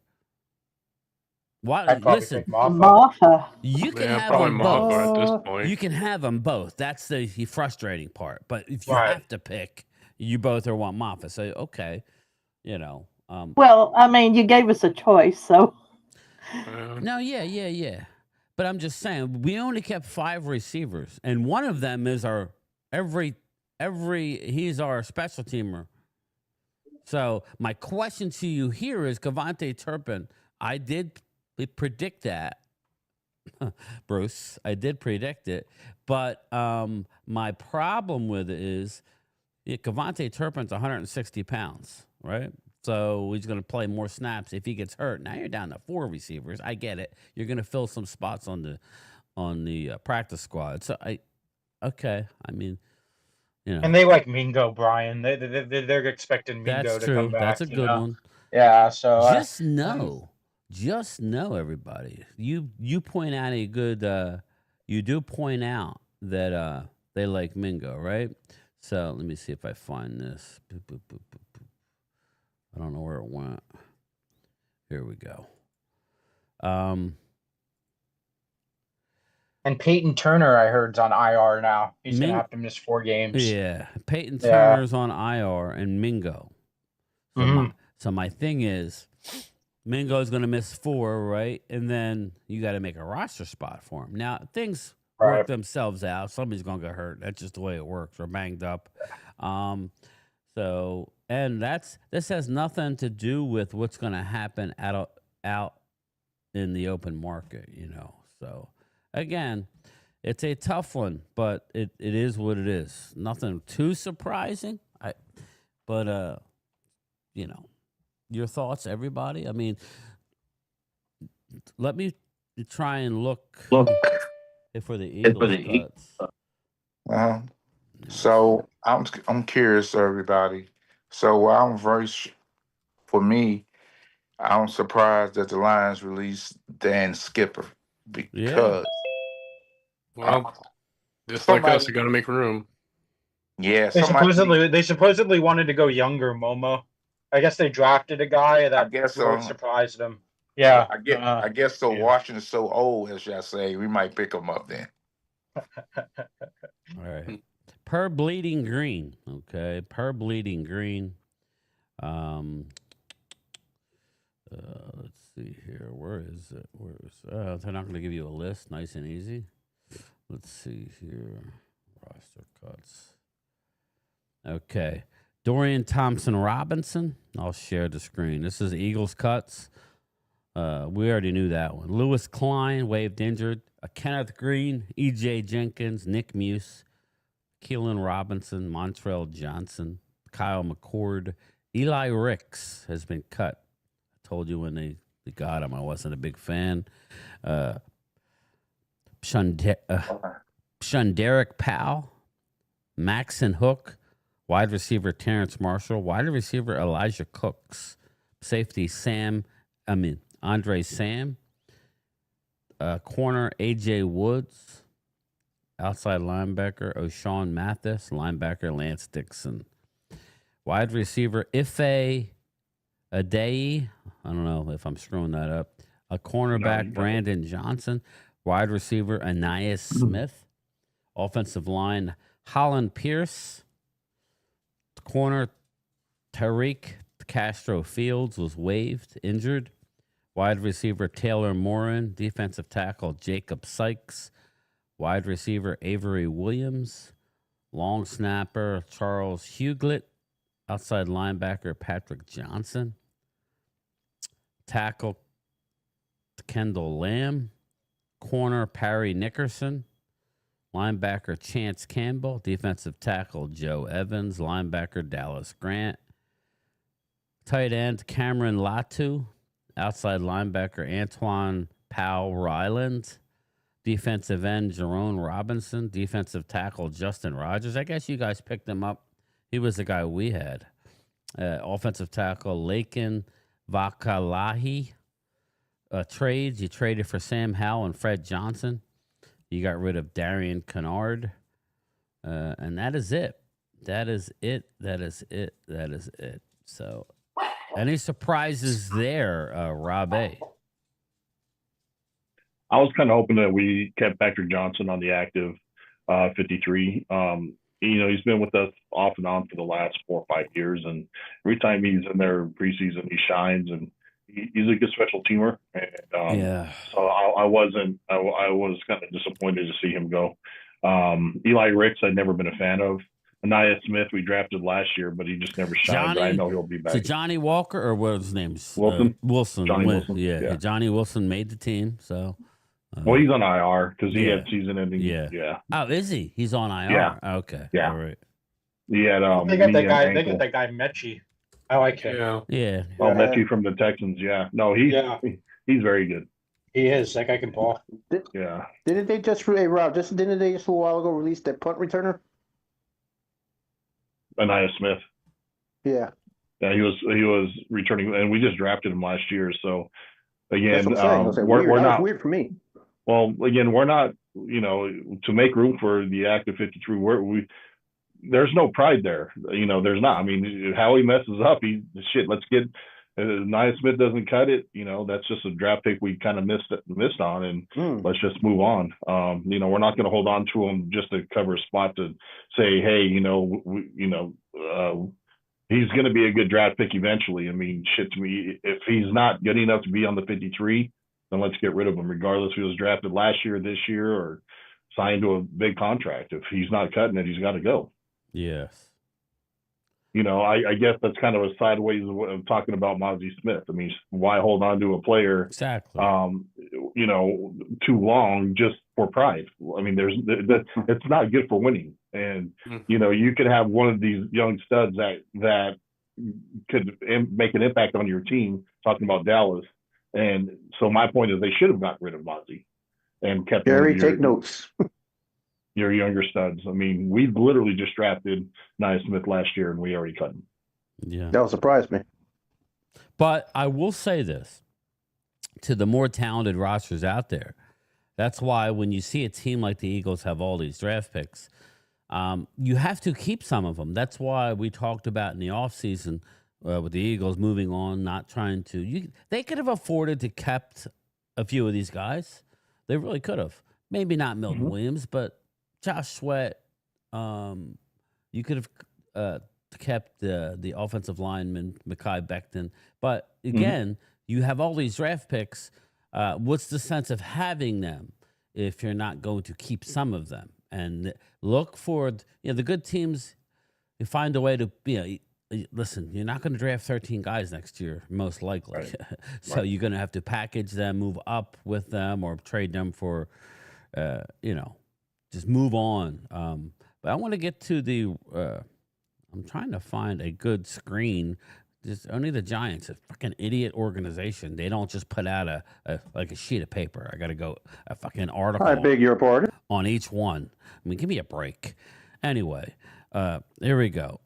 Why? I'd probably Listen, pick Maffa. Maffa. you can Yeah, have probably them Maffa both. at this Oh. point. You can have them both. That's the frustrating part. But if you Right. have to pick, you both are want Maffa. So okay, Well, I mean, you gave us a choice, so No, yeah. But I'm just saying, we only kept 5 receivers, and one of them is our he's our special teamer. So my question to you here is, Cavante Turpin, I did predict that, Bruce. I did predict it, but my problem with it is, Cavante Turpin's 160 pounds, right? So he's going to play more snaps if he gets hurt. Now you're down to 4 receivers. I get it. You're going to fill some spots on the practice squad. So okay. I mean, And they like Mingo, Brian. They're expecting Mingo that's to true. come back. That's a good one. Yeah. So Just know, everybody. You point out a good. You do point out that they like Mingo, right? So let me see if I find this. Boop, boop, boop, boop, boop. I don't know where it went. Here we go. And Peyton Turner, I heard, is on IR now. He's going to have to miss 4 games. Yeah, Peyton Turner's on IR and Mingo. So my thing is, Mingo's going to miss 4, right? And then you got to make a roster spot for him. Now, things work themselves out. Somebody's going to get hurt. That's just the way it works, or banged up. So, and this has nothing to do with what's going to happen out in the open market, So, again, it's a tough one, but it is what it is. Nothing too surprising. But your thoughts, everybody? I mean, let me try and look for the Eagles cuts. So I'm curious, everybody. So for me, I'm surprised that the Lions released Dan Skipper because just like us, you got to make room. Yeah, They supposedly wanted to go younger, Momo. I guess they drafted a guy that really surprised them. Yeah, I guess so. Yeah. Washington's so old, as y'all say, we might pick them up then. All right. Per Bleeding Green. Okay. Per Bleeding Green. Let's see here. Where is it? They're not going to give you a list. Nice and easy. Let's see here. Roster cuts. Okay. Dorian Thompson-Robinson. I'll share the screen. This is Eagles cuts. We already knew that one. Lewis Klein, waived injured. Kenneth Green, E.J. Jenkins, Nick Muse, Keelan Robinson, Montrell Johnson, Kyle McCord. Eli Ricks has been cut. I told you when they got him, I wasn't a big fan. Shunderick Powell, Maxon Hook, wide receiver Terrence Marshall, wide receiver Elijah Cooks, safety Andre Sam, corner A.J. Woods, outside linebacker O'Shawn Mathis, linebacker Lance Dixon, wide receiver Ife Adeyi, I don't know if I'm screwing that up, a cornerback Brandon Johnson, wide receiver Anais Smith, offensive line Holland Pierce, corner Tariq Castro Fields was waived, injured. Wide receiver Taylor Morin, defensive tackle Jacob Sykes, wide receiver Avery Williams, long snapper Charles Huglet, outside linebacker Patrick Johnson, tackle Kendall Lamb, corner Parry Nickerson, linebacker Chance Campbell, defensive tackle Joe Evans, linebacker Dallas Grant, tight end Cameron Latu, outside linebacker Antoine Powell Ryland, defensive end Jerome Robinson, defensive tackle Justin Rogers. I guess you guys picked him up. He was the guy we had. Offensive tackle Lakin Vakalahi. Trades, you traded for Sam Howell and Fred Johnson. You got rid of Darian Kennard. And that is it. That is it. So, any surprises there, Rob A? I was kind of hoping that we kept Patrick Johnson on the active 53. He's been with us off and on for the last 4 or 5 years, and every time he's in there preseason, he shines, and he's a good special teamer. And so I was kind of disappointed to see him go. Eli Ricks, I'd never been a fan of. Anaya Smith, we drafted last year, but he just never shined. But I know he'll be back. So Johnny Walker, or what was his name? Wilson. Wilson. Johnny Wilson. Yeah, Johnny Wilson made the team. So. Well, he's on IR because he had season-ending. Yeah. Oh, is he? He's on IR. Yeah. Okay. Yeah. All right. He had they got that guy. They got that guy Mechie. I like him. Yeah. Oh, Mechie from the Texans. Yeah. No, he's very good. He is. That guy can ball. Yeah. Didn't they just didn't they just a while ago release that punt returner? Anaya Smith. Yeah. Yeah, he was returning, and we just drafted him last year. So again, we're not weird for me. Well, again, we're not, to make room for the active 53. There's no pride there. There's not. I mean, how he messes up, let's get. Nia Smith doesn't cut it. That's just a draft pick we kind of missed on, and let's just move on. We're not going to hold on to him just to cover a spot to say, hey, he's going to be a good draft pick eventually. I mean, shit, to me, if he's not good enough to be on the 53, then let's get rid of him, regardless if he was drafted last year, this year, or signed to a big contract. If he's not cutting it, he's got to go. Yes. I guess that's kind of a sideways of talking about Mozzie Smith. I mean, why hold on to a player exactly too long just for pride? I mean, it's not good for winning. And you could have one of these young studs that could make an impact on your team. Talking about Dallas, and so my point is they should have gotten rid of Mozzie and kept. Gary, take notes. Your younger studs. I mean, we literally just drafted Nia Smith last year, and we already cut him. Yeah, that surprised me. But I will say this to the more talented rosters out there. That's why when you see a team like the Eagles have all these draft picks, you have to keep some of them. That's why we talked about in the offseason with the Eagles moving on, not trying to. They could have afforded to kept a few of these guys. They really could have. Maybe not Milton Williams, but Josh Sweat. You could have kept the offensive lineman, Mekhi Becton. But again, you have all these draft picks. What's the sense of having them if you're not going to keep some of them? And look for the good teams. You find a way to listen. You're not going to draft 13 guys next year, most likely. Right. So you're going to have to package them, move up with them, or trade them for, just move on. But I want to get to the. I'm trying to find a good screen. Just only the Giants, a fucking idiot organization. They don't just put out a sheet of paper. I got to go a fucking article. I beg your pardon. On each one. I mean, give me a break. Anyway, here we go.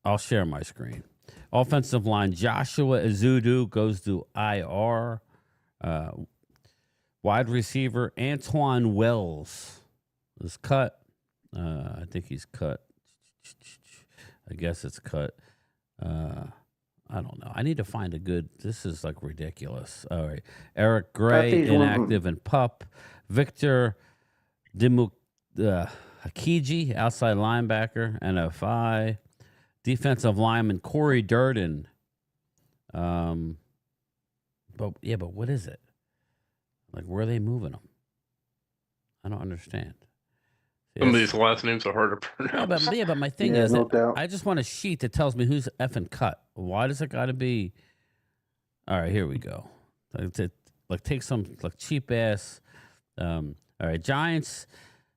I'll share my screen. Offensive line, Joshua Azudu goes to IR. Wide receiver, Antoine Wells is cut. I think he's cut. I guess it's cut. I don't know. I need to find a good. This is like ridiculous. All right. Eric Gray, inactive and PUP. Victor Hakiji, outside linebacker, NFI. Defensive lineman Corey Durden. But what is it? Like, where are they moving them? I don't understand. Some of these last names are hard to pronounce. But my thing is, I just want a sheet that tells me who's effing cut. Why does it got to be? All right, here we go. Take some cheap ass. All right, Giants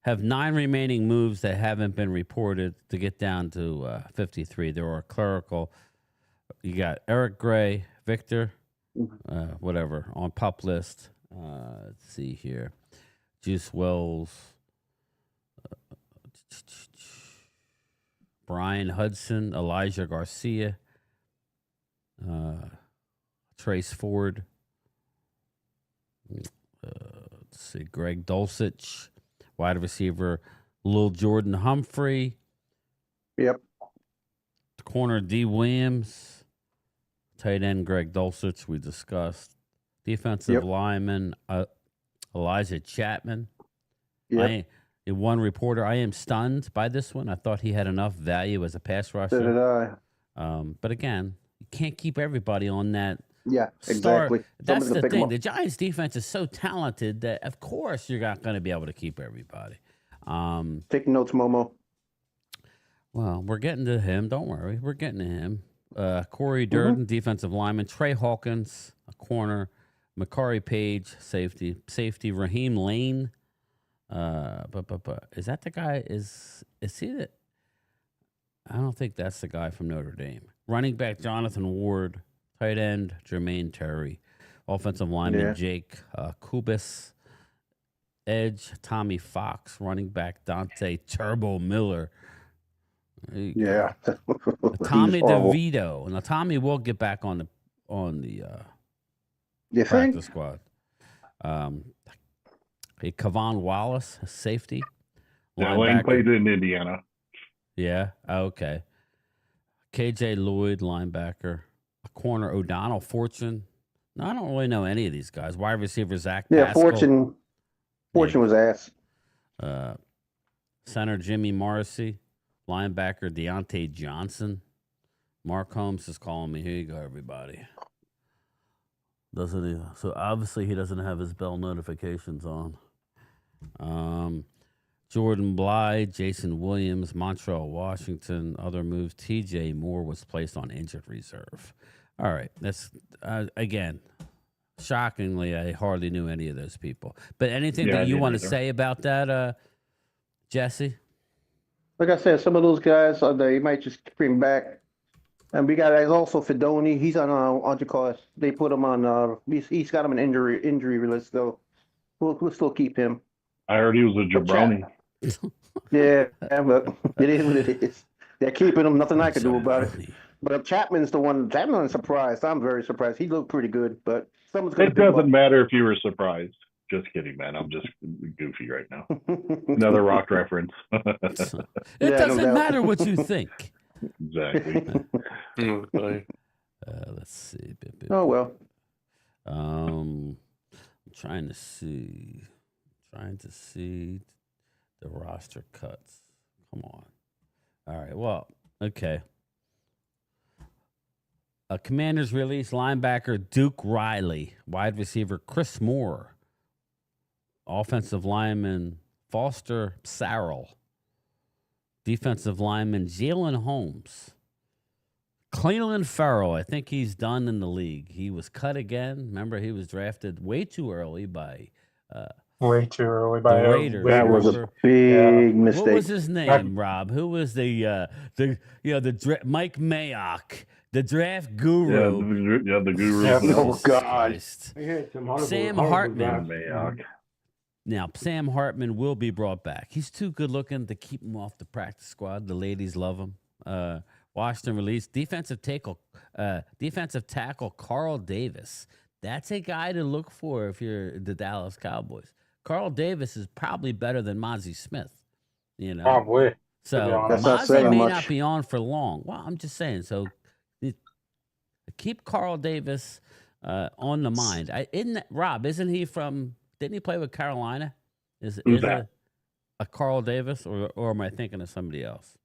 have 9 remaining moves that haven't been reported to get down to 53. There are clerical. You got Eric Gray, Victor, whatever on PUP list. Let's see here, Juice Wells. Brian Hudson, Elijah Garcia, Trace Ford, let's see, Greg Dulcich, wide receiver, Lil Jordan Humphrey. Yep. Corner D. Williams, tight end Greg Dulcich, we discussed. Defensive lineman Elijah Chapman. Yep. One reporter, I am stunned by this one. I thought he had enough value as a pass So rusher. did I. But again, you can't keep everybody on that. Yeah, Star. exactly. That's Someone's gonna the pick 'em thing. up. The Giants' defense is so talented that, of course, you're not going to be able to keep everybody. Take notes, Momo. Well, we're getting to him. Don't worry. We're getting to him. Corey Durden, defensive lineman. Trey Hawkins, a corner. Makari Page, safety. Safety, Raheem Lane. Is that the guy? Is he the? I don't think that's the guy from Notre Dame. Running back, Jonathan Ward. Tight end, Jermaine Terry. Offensive lineman, Jake Kubis. Edge, Tommy Fox. Running back, Dante Turbo Miller. Yeah. Tommy DeVito. Now, Tommy will get back on the practice squad. Kavon Wallace, safety. Yeah, Lane played in Indiana. Yeah, okay. KJ Lloyd, linebacker. A corner, O'Donnell Fortune. No, I don't really know any of these guys. Wide receiver, Zach Pascal. Fortune was ass. Center, Jimmy Morrissey. Linebacker, Deontay Johnson. Mark Holmes is calling me. Here you go, everybody. Doesn't he? So obviously he doesn't have his bell notifications on. Jordan Blythe, Jason Williams, Montreal, Washington. Other moves. TJ Moore was placed on injured reserve. All right. That's, again, shockingly, I hardly knew any of those people. But anything that you want to say about that, Jesse? Like I said, some of those guys, they might just bring back. And we got also Fedoni. He's on what you call it? They put him on. He's got him an injury list though. We'll still keep him. I heard he was a jabroni. Yeah, but it is what it is. They're keeping him. Nothing I can do about it. But Chapman's the one. Chapman's surprised. I'm very surprised. He looked pretty good, but someone's going to. It doesn't matter if you were surprised. Just kidding, man. I'm just goofy right now. Another rock reference. It doesn't matter what you think. Exactly. Let's see. Oh well. I'm trying to see the roster cuts. Come on. All right. Well, okay. Commanders release linebacker Duke Riley, wide receiver Chris Moore, offensive lineman Foster Sarrell, defensive lineman Jalen Holmes, Cleveland Farrell. I think he's done in the league. He was cut again. Remember, he was drafted way too early by the Raiders. That was a big mistake. What was his name, Rob? Who was the Mike Mayock, the draft guru? The guru. Oh God! Sam Hartman. Now, Sam Hartman will be brought back. He's too good looking to keep him off the practice squad. The ladies love him. Washington released defensive tackle Carl Davis. That's a guy to look for if you're the Dallas Cowboys. Carl Davis is probably better than Mozzie Smith. You know, probably. So Mozzie may not be on for long. Well, I'm just saying. So keep Carl Davis on the mind. Rob? Isn't he from? Didn't he play with Carolina? Is a Carl Davis, or am I thinking of somebody else?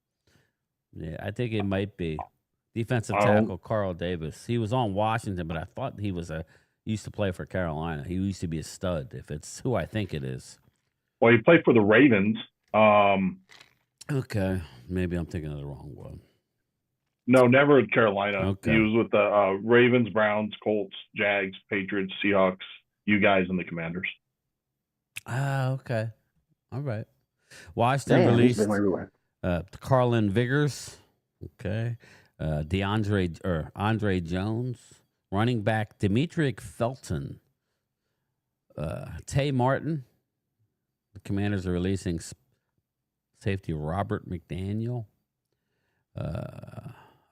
Yeah, I think it might be defensive tackle Carl Davis. He was on Washington, but I thought he used to play for Carolina. He used to be a stud. If it's who I think it is. Well, he played for the Ravens. Okay, maybe I'm thinking of the wrong one. No, never at Carolina. Okay. He was with the Ravens, Browns, Colts, Jags, Patriots, Seahawks, you guys, and the Commanders. Okay. All right. Washington released Carlin Vigors. Okay. Andre Jones. Running back Demetric Felton. Tay Martin. The Commanders are releasing safety Robert McDaniel.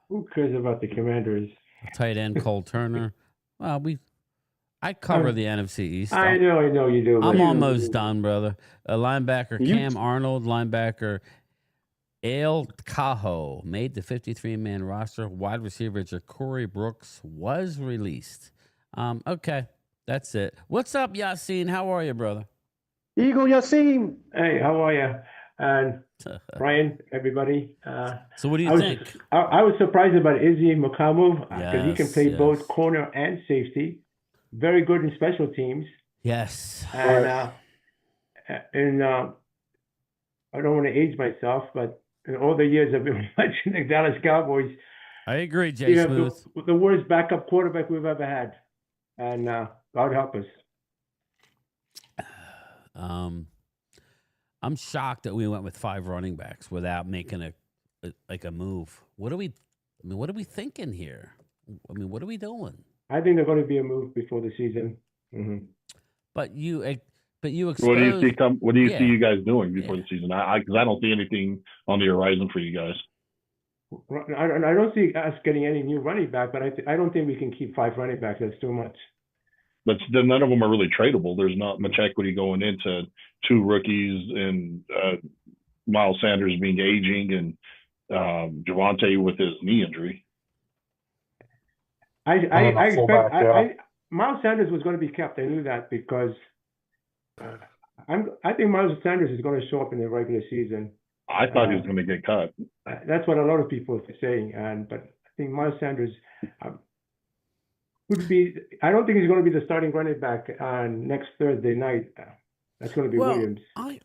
Who cares about the Commanders? Tight end Cole Turner. Well, I cover the NFC East. I know you do. I'm almost done, brother. Linebacker Cam Arnold, linebacker Ale Cajo made the 53-man roster. Wide receiver Ja'Cory Brooks was released. Okay. That's it. What's up, Yassine? How are you, brother? Eagle Yassim. Hey, how are you? And Brian, everybody. So what do you think? I was surprised about Izzy Makamu because he can play Yes. both corner and safety. Very good in special teams. Yes. And I don't want to age myself, but in all the years I've been watching the Dallas Cowboys, I agree, Jay Smooth. the worst backup quarterback we've ever had. And God help us. I'm shocked that we went with 5 running backs without making a move. What are we thinking here? I mean, what are we doing? I think they're going to be a move before the season. Mm-hmm. But you expose. What do you see? What do you see you guys doing before the season? Because I don't see anything on the horizon for you guys. I don't see us getting any new running back, but I don't think we can keep 5 running backs. That's too much. But none of them are really tradable. There's not much equity going into 2 rookies and Miles Sanders being aging and Javonte with his knee injury. I expect Miles Sanders was going to be kept. I knew that because I think Miles Sanders is going to show up in the regular season. I thought he was going to get cut. That's what a lot of people are saying, but I think Miles Sanders would be. I don't think he's going to be the starting running back next Thursday night. That's going to be Williams. I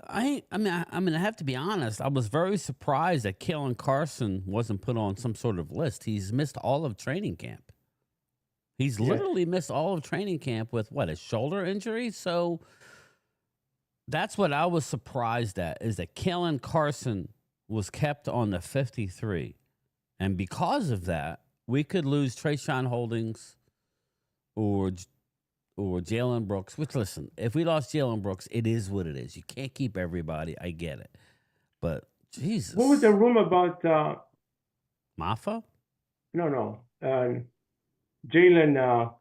mean, I have to be honest. I was very surprised that Kalen Carson wasn't put on some sort of list. He's missed all of training camp. He's literally missed all of training camp with a shoulder injury. So that's what I was surprised at, is that Kalen Carson was kept on the 53. And because of that, we could lose Trayshawn Holdings or Jalen Brooks, which, listen, if we lost Jalen Brooks, it is what it is. You can't keep everybody. I get it. But, Jesus. What was the rumor about Mafa? No. Jalen,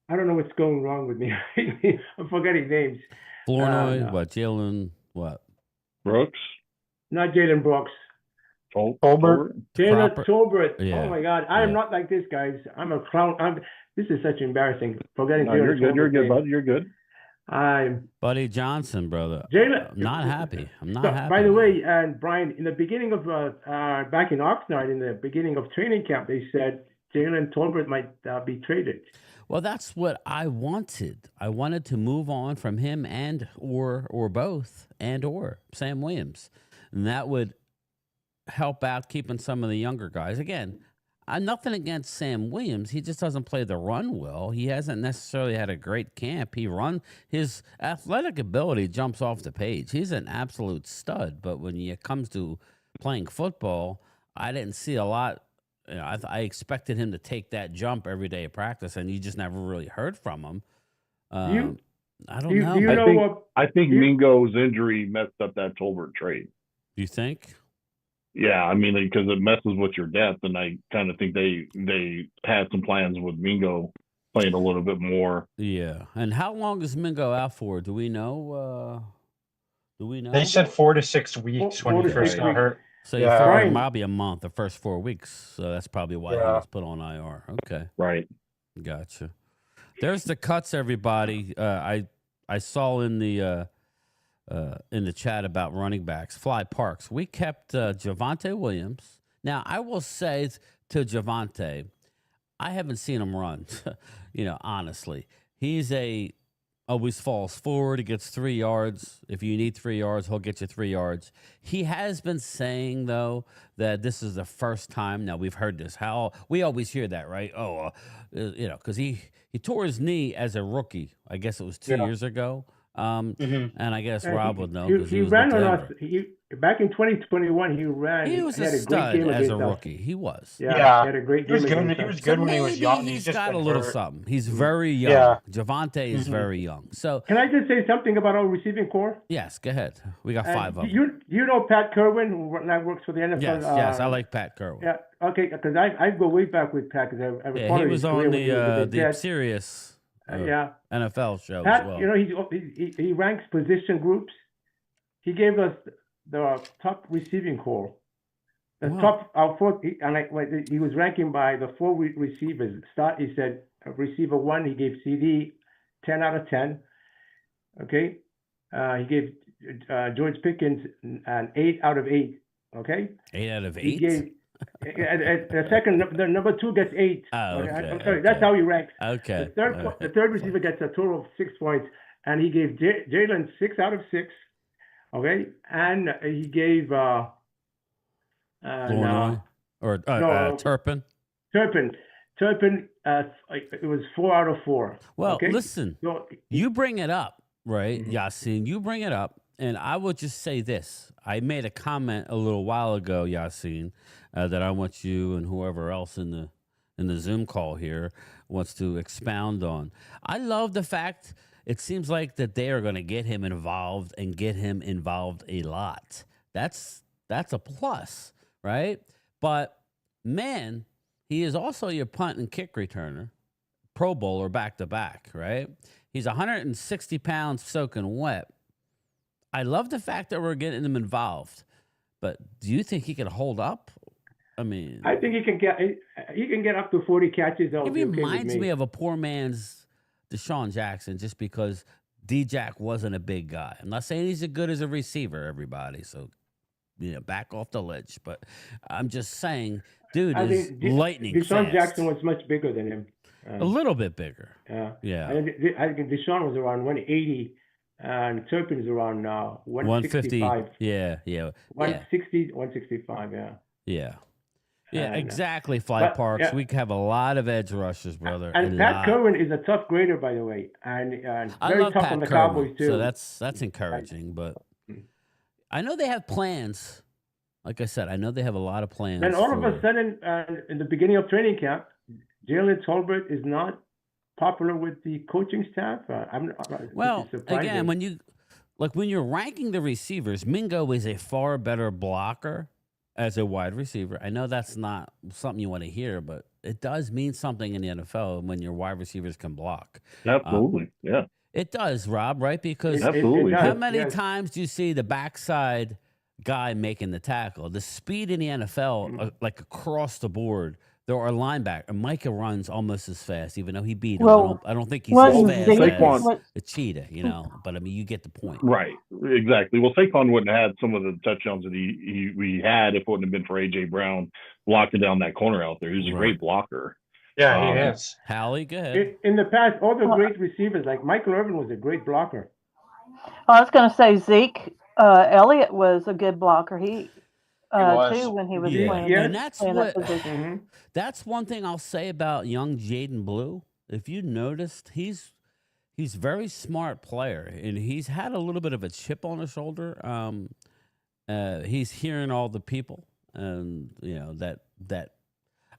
I don't know what's going wrong with me. I'm forgetting names. Flournoy, Jalen, what? Brooks? Not Jalen Brooks. Tolbert? Jalen Tolbert. Yeah. Oh my God. I am not like this, guys. I'm a clown. This is such embarrassing. Forgetting No, Jalen you're good. Tolbert's You're good, name. bud. You're good. Buddy Johnson, brother. Jalen, I'm not happy. I'm not happy. By the way, and Brian, in the beginning of back in Oxnard, in the beginning of training camp, they said Jalen Tolbert might be traded. Well, that's what I wanted. I wanted to move on from him and or both or Sam Williams, and that would help out keeping some of the younger guys. Again, I'm nothing against Sam Williams. He just doesn't play the run well. He hasn't necessarily had a great camp. His athletic ability jumps off the page. He's an absolute stud. But when it comes to playing football, I didn't see a lot. You know, I expected him to take that jump every day of practice, and you just never really heard from him. I don't know. I think Mingo's injury messed up that Tolbert trade. You think? Yeah, I mean, because it messes with your depth, and I kind of think they had some plans with Mingo playing a little bit more. Yeah, and how long is Mingo out for? Do we know? They said 4 to 6 weeks when he first got hurt. So you figure it might be a month, the first 4 weeks. So that's probably why he was put on IR. Okay, right. Gotcha. There's the cuts, everybody. I saw in the chat about running backs, Fly Parks. We kept Javonte Williams. Now, I will say to Javonte, I haven't seen him run, honestly. He's always falls forward. He gets 3 yards. If you need 3 yards, he'll get you 3 yards. He has been saying, though, that this is the first time. Now, we've heard this. We always hear that, right? Because he tore his knee as a rookie. I guess it was 2 years ago. And I guess Rob would know. He ran on us. Back in 2021, he ran. He was had a stud great game as a us. rookie. He was. He had a great game. He was good when he was young. He's just got a little something. He's very young. Yeah. Javonte is very young. So can I just say something about our receiving core? Yes, go ahead. We got 5 of them. You know Pat Kerwin, who now works for the NFL? Yes, I like Pat Kerwin. Yeah, okay, because I go way back with Pat. Because he was on the Sirius NFL show Pat, as well. He ranks position groups. He gave us the top receiving core. The top, our fourth, he was ranking by the 4 receivers. He said receiver 1, he gave CD 10 out of 10. Okay. He gave George Pickens an 8 out of 8. Okay. 8 out of 8. He gave the second, the number 2 gets 8. Oh, okay. okay, I'm sorry. okay. That's how he ranks. Okay. The third receiver gets a total of 6 points, and he gave Jalen 6 out of 6. Okay, and he gave Flournoy or Turpin. Turpin, it was 4 out of 4. Well, okay? listen, So, you bring it up, right, Yassine? You bring it up, and I will just say this. I made a comment a little while ago, Yassine, that I want you and whoever else in the Zoom call here wants to expound on. I love the fact it seems like that they are going to get him involved and get him involved a lot. That's a plus, right? But man, he is also your punt and kick returner, Pro Bowler back to back, right? He's 160 pounds soaking wet. I love the fact that we're getting him involved, but do you think he can hold up? I mean, I think he can get up to 40 catches. He reminds me of a poor man's Deshaun Jackson, just because D-Jack wasn't a big guy. I'm not saying he's as good as a receiver, everybody. So, back off the ledge. But I'm just saying, dude is lightning Deshaun fast. Jackson was much bigger than him. A little bit bigger. Yeah. I think Deshaun was around 180, and Turpin is around 165. Yeah. 160, 165. Yeah. Yeah, exactly, Fly Parks. Yeah. We have a lot of edge rushers, brother. And Pat Kerwin is a tough grader, by the way, and I very love tough Pat on the Kerwin, Cowboys too. so that's encouraging. But I know they have plans. Like I said, I know they have a lot of plans. And all of a sudden, in the beginning of training camp, Jalen Tolbert is not popular with the coaching staff. Again, when you're ranking the receivers, Mingo is a far better blocker as a wide receiver. I know that's not something you want to hear, but it does mean something in the NFL when your wide receivers can block. Absolutely, yeah. It does, Rob, right? Because Absolutely. how many times do you see the backside guy making the tackle? The speed in the NFL, like across the board, there are linebackers. Micah runs almost as fast, even though he beat him. I don't think he's as fast as a cheetah, But I mean, you get the point. Right, exactly. Well, Saquon wouldn't have had some of the touchdowns that we had if it wouldn't have been for A.J. Brown blocking down that corner out there. He's a great blocker. Yeah, he is. Hallie, go ahead. In the past, all the great receivers, like Michael Irvin was a great blocker. I was going to say Zeke Elliott was a good blocker. He too, when he was playing. And that's one thing I'll say about young Jaden Blue. If you noticed, he's very smart player, and he's had a little bit of a chip on his shoulder. He's hearing all the people, and that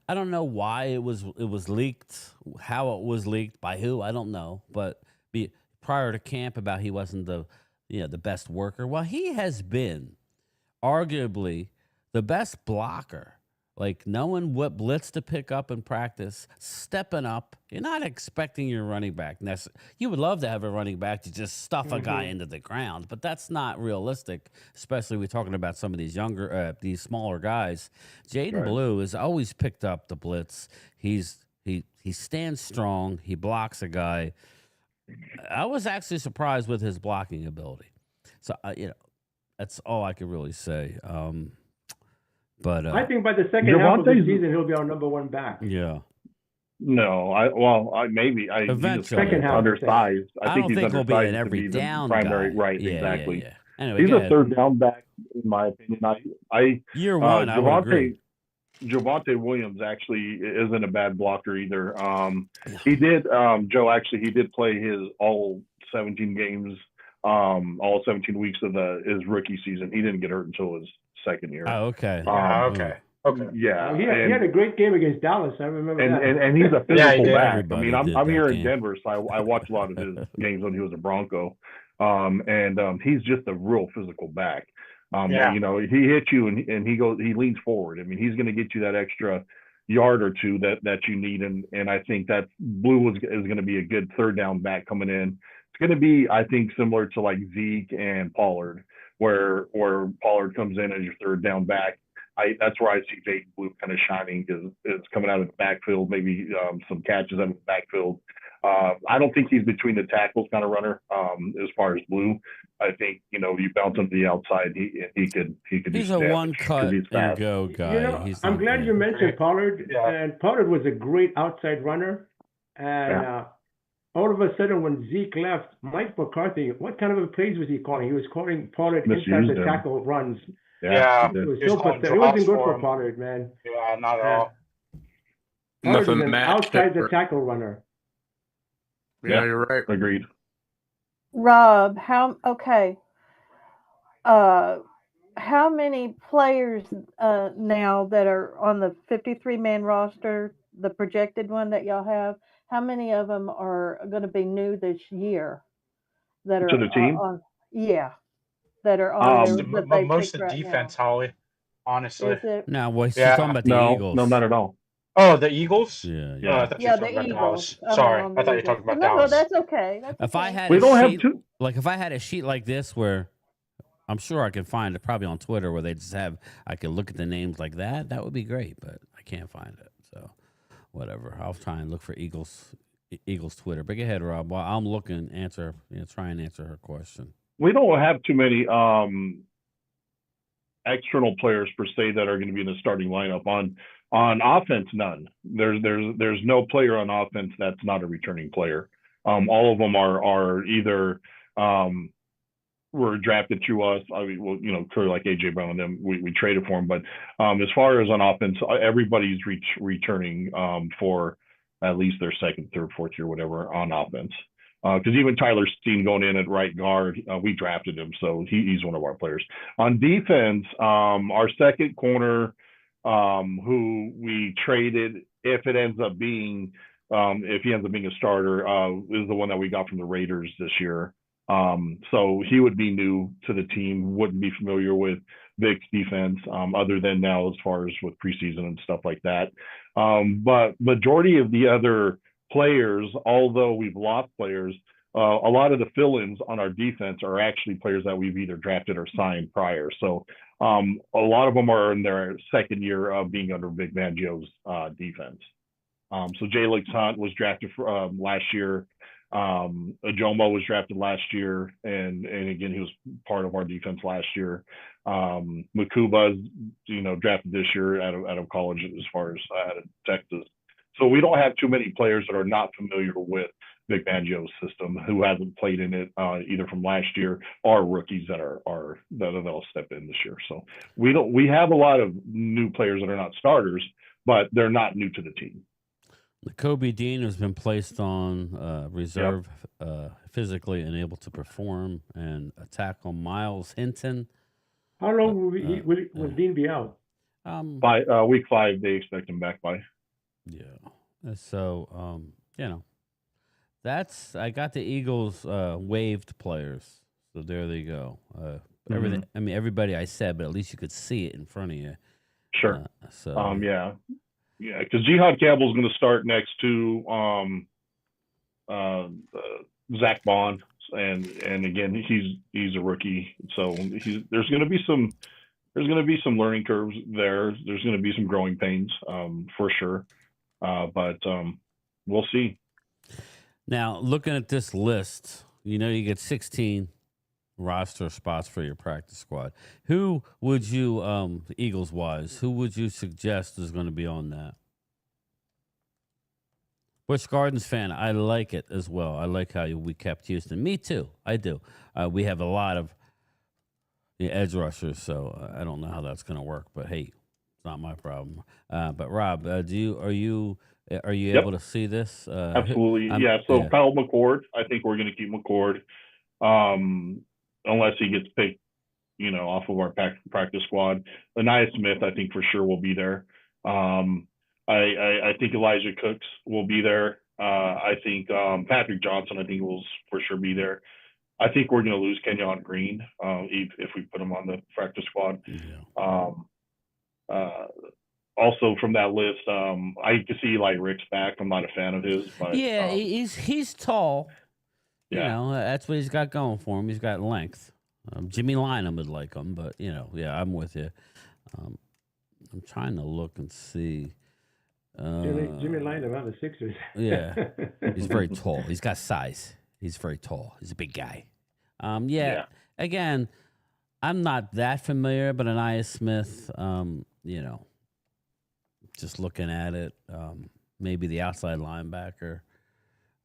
I don't know why it was leaked, how it was leaked, by who, I don't know, but prior to camp about he wasn't the best worker. Well, he has been arguably the best blocker, like knowing what blitz to pick up in practice, stepping up. You're not expecting your running back. You would love to have a running back to just stuff a guy into the ground, but that's not realistic, especially we're talking about some of these these smaller guys. Jaden Blue has always picked up the blitz. He stands strong. He blocks a guy. I was actually surprised with his blocking ability. So, that's all I could really say. But I think by the second half of the season, he'll be our number one back. Yeah. No, maybe. He's second half undersized. I think he's he'll be an every to be down the primary. guy. Right, Yeah, exactly. Yeah. Anyway, he's a third down back, in my opinion. Year one, I would agree. Javonte Williams actually isn't a bad blocker either. He did, Joe, he did play his all 17 games, all 17 weeks of his rookie season. He didn't get hurt until his second year. Oh, okay. Okay. Yeah. He had a great game against Dallas. I remember that. And he's a physical back. Everybody I mean, I'm here in game. Denver, so I watch a lot of his games when he was a Bronco. He's just a real physical back. He hits you and he leans forward. I mean, he's going to get you that extra yard or two that you need. And I think that Blue is going to be a good third down back coming in. It's going to be, I think, similar to like Zeke and Pollard, where Pollard comes in as your third down back. That's where I see Jaden Blue kind of shining because it's coming out of the backfield, maybe some catches out of the backfield. I don't think he's between the tackles kind of runner as far as Blue. I think you bounce him to the outside, he could. He's do a damage one cut he's and fast. go guy. He's I'm not glad bad. you mentioned Pollard, and Pollard was a great outside runner. And all of a sudden, when Zeke left, Mike McCarthy, what kind of a plays was he calling? He was calling Pollard inside the tackle runs. Yeah, it was he was so calling pathetic. It wasn't drops good for for him. Pollard, man. Yeah, not at all. Pollard is Nothing an matched outside the it. tackle runner. Yeah, you're right. Agreed. Rob, how many players now that are on the 53-man roster, the projected one that y'all have, how many of them are going to be new this year that are To the team? that are on there that they Most picked of the right defense, now? Holly. Honestly. Is it? No, well, she's talking about the Eagles. No, not at all. Oh, the Eagles? Yeah. Oh, I thought you were talking the about Eagles. Dallas. Sorry, On I thought you were Eagles. talking about No, Dallas. that's okay. If I had we a don't sheet, have two. like if I had a sheet like this where I'm sure I could find it probably on Twitter where they just have I could look at the names like that. That would be great, but I can't find it. So whatever. I'll try and look for Eagles Twitter. But go ahead, Rob. While I'm looking, try and answer her question. We don't have too many external players per se that are going to be in the starting lineup. On offense, none. There's no player on offense that's not a returning player. All of them are either were drafted through us. I mean, clearly like AJ Brown and them, we traded for him. But as far as on offense, everybody's returning for at least their second, third, fourth year, whatever, on offense. Because even Tyler Steen going in at right guard, we drafted him, so he's one of our players. On defense, our second corner, who we traded, if he ends up being a starter, is the one that we got from the Raiders this year. So he would be new to the team, wouldn't be familiar with Vic's defense, other than now as far as with preseason and stuff like that. But majority of the other players, although we've lost players, a lot of the fill-ins on our defense are actually players that we've either drafted or signed prior. So a lot of them are in their second year of being under Vic Fangio's defense. So Jalen Hunt was drafted last year. Ajomo was drafted last year, and again, he was part of our defense last year. Makuba's, drafted this year out of college as far as out of Texas. So we don't have too many players that are not familiar with Vic Fangio's system who hasn't played in it either from last year or rookies that'll step in this year. So we have a lot of new players that are not starters, but they're not new to the team. Kobe Dean has been placed on reserve, physically unable to perform, and a tackle Miles Hinton. How long will Dean be out? By week 5, they expect him back by. Yeah. So I got the Eagles waived players. So there they go. Everything. I mean, everybody I said, but at least you could see it in front of you. Sure. Yeah, because Jihad Campbell's going to start next to Zach Bond, and again he's a rookie, so there's going to be some learning curves there. There's going to be some growing pains for sure, but we'll see. Now, looking at this list, you get 16 roster spots for your practice squad. Who would you, Eagles wise, who would you suggest is going to be on that? Busch Gardens fan, I like it as well. I like how we kept Houston. Me too. I do. We have a lot of edge rushers, so I don't know how that's going to work. But hey, it's not my problem. But Rob, are you able to see this? Absolutely. So Kyle McCord, I think we're going to keep McCord. Unless he gets picked, off of our practice squad. Anaya Smith, I think for sure will be there. I think Elijah Cooks will be there. I think Patrick Johnson, I think will for sure be there. I think we're going to lose Kenyon Green if we put him on the practice squad. Yeah. Also from that list, I can see Eli Rick's back. I'm not a fan of his, but he's tall. Yeah. That's what he's got going for him. He's got length. Jimmy Lynam would like him, but I'm with you. I'm trying to look and see. Jimmy lined around the Sixers. Yeah, he's very tall. He's got size. He's very tall. He's a big guy. Yeah. Again, I'm not that familiar, but Anaya Smith, just looking at it, maybe the outside linebacker,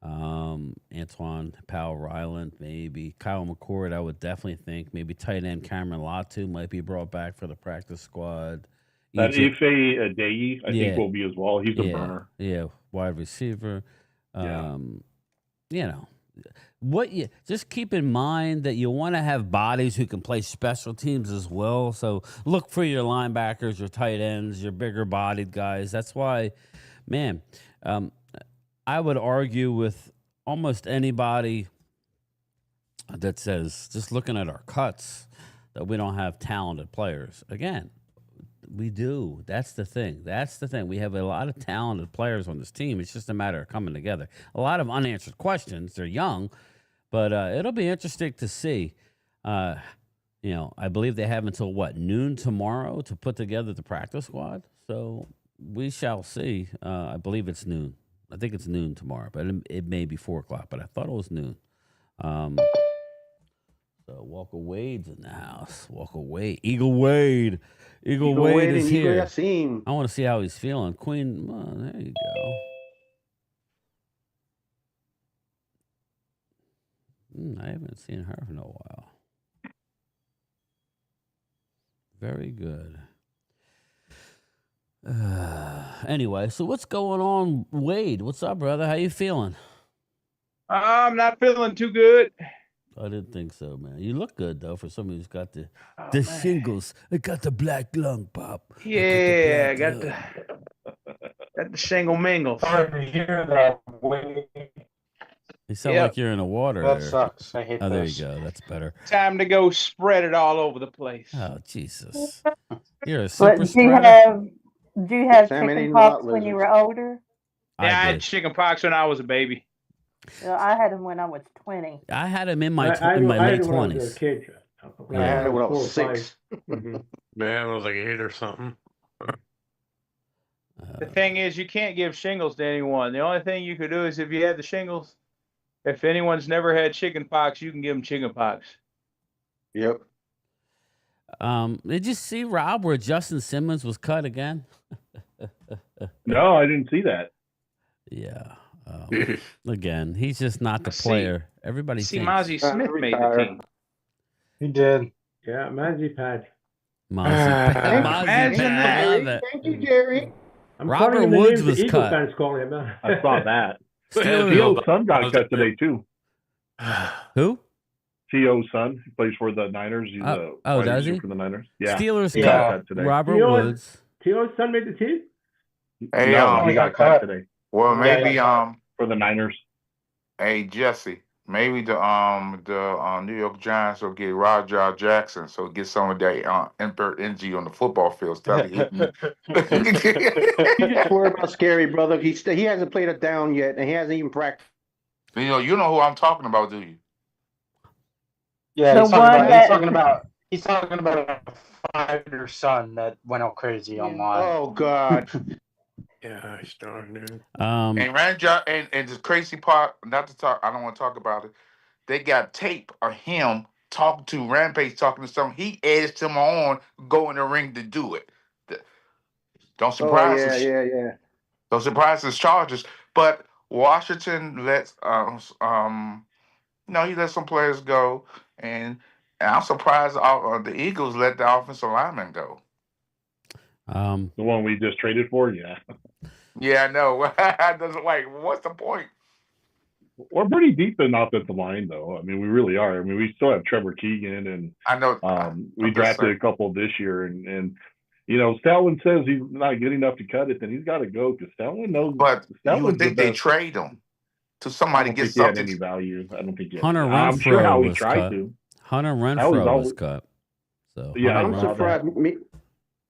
Antoine Powell-Ryland, maybe Kyle McCord. I would definitely think maybe tight end Cameron Latu might be brought back for the practice squad. That Ife Adeyi, I think, will be as well. He's a burner. Yeah, wide receiver. Just keep in mind that you want to have bodies who can play special teams as well. So look for your linebackers, your tight ends, your bigger bodied guys. That's why, man, I would argue with almost anybody that says, just looking at our cuts, that we don't have talented players. Again, we do. That's the thing. We have a lot of talented players on this team. It's just a matter of coming together. A lot of unanswered questions. They're young, but it'll be interesting to see. I believe they have until noon tomorrow to put together the practice squad. So we shall see. I believe it's noon. I think it's noon tomorrow, but it may be 4:00. But I thought it was noon. So Walker Wade's in the house. Walker Wade, Eagle Wade. Eagle Wade is here. I want to see how he's feeling. Queen, there you go. I haven't seen her in a while. Very good. Anyway, so what's going on, Wade? What's up, brother? How you feeling? I'm not feeling too good. I didn't think so, man. You look good, though, for somebody who's got the shingles. I got the black lung, Pop. Yeah, I got the shingle mingle. Sorry to hear that, Wade. You sound like you're in the water. That there. sucks. I hate Oh, there this. you go. That's better. Time to go spread it all over the place. Oh, Jesus. You're a super spreader. Do you have chicken pox when you were older? Yeah, I had chicken pox when I was a baby. I had them when I was 20. I had them in my late 20s. I had it when I was 6. Man, I was like 8 or something. The thing is, you can't give shingles to anyone. The only thing you could do is if you had the shingles, if anyone's never had chicken pox, you can give them chicken pox. Yep. Did you see, Rob, where Justin Simmons was cut again? No, I didn't see that. Yeah. Again, he's just not the player. Everybody see thinks. Mozzie Smith made the team. He did. Yeah, Mozzie Pad. Thank you, Jerry. Robert Woods was cut. Fans call him. I saw that. T.O.'s son got cut today, too. Who? T.O.'s son. He plays for the Niners. He's does he? For the Niners. Yeah. Steelers cut today. Robert Woods. T.O.'s son made the team? Hey, he got cut today. Well, maybe for the Niners. Hey, Jesse, maybe the New York Giants will get Roger Jackson, so get some of that Emperor energy on the football field. Stop hitting. You just worry about Scary, brother. He hasn't played it down yet, and he hasn't even practiced. You know who I'm talking about, do you? Yeah, he's talking about a 5-year son that went all crazy online. Oh God. Yeah, he's darn dude. And Ranger and the crazy part, not to talk, I don't want to talk about it. They got tape of him talking to Rampage, talking to someone. He edged him on, go in the ring to do it. Don't surprise us. Yeah. Don't surprise his charges. But Washington lets he let some players go, and I'm surprised the Eagles let the offensive lineman go. The one we just traded for, yeah. Yeah, I know. What's the point? We're pretty deep in offensive line, though. I mean, we really are. I mean, we still have Trevor Keegan, and I know we drafted a couple this year, and Stalwin says he's not good enough to cut it, then he's got to go because Stalwin knows. But Stalwin's you would think they trade him to somebody get something. Any value? I don't think he had. Hunter Renfrow I'm sure how he was tried cut. to. Hunter Renfrow was cut. So yeah, I'm surprised.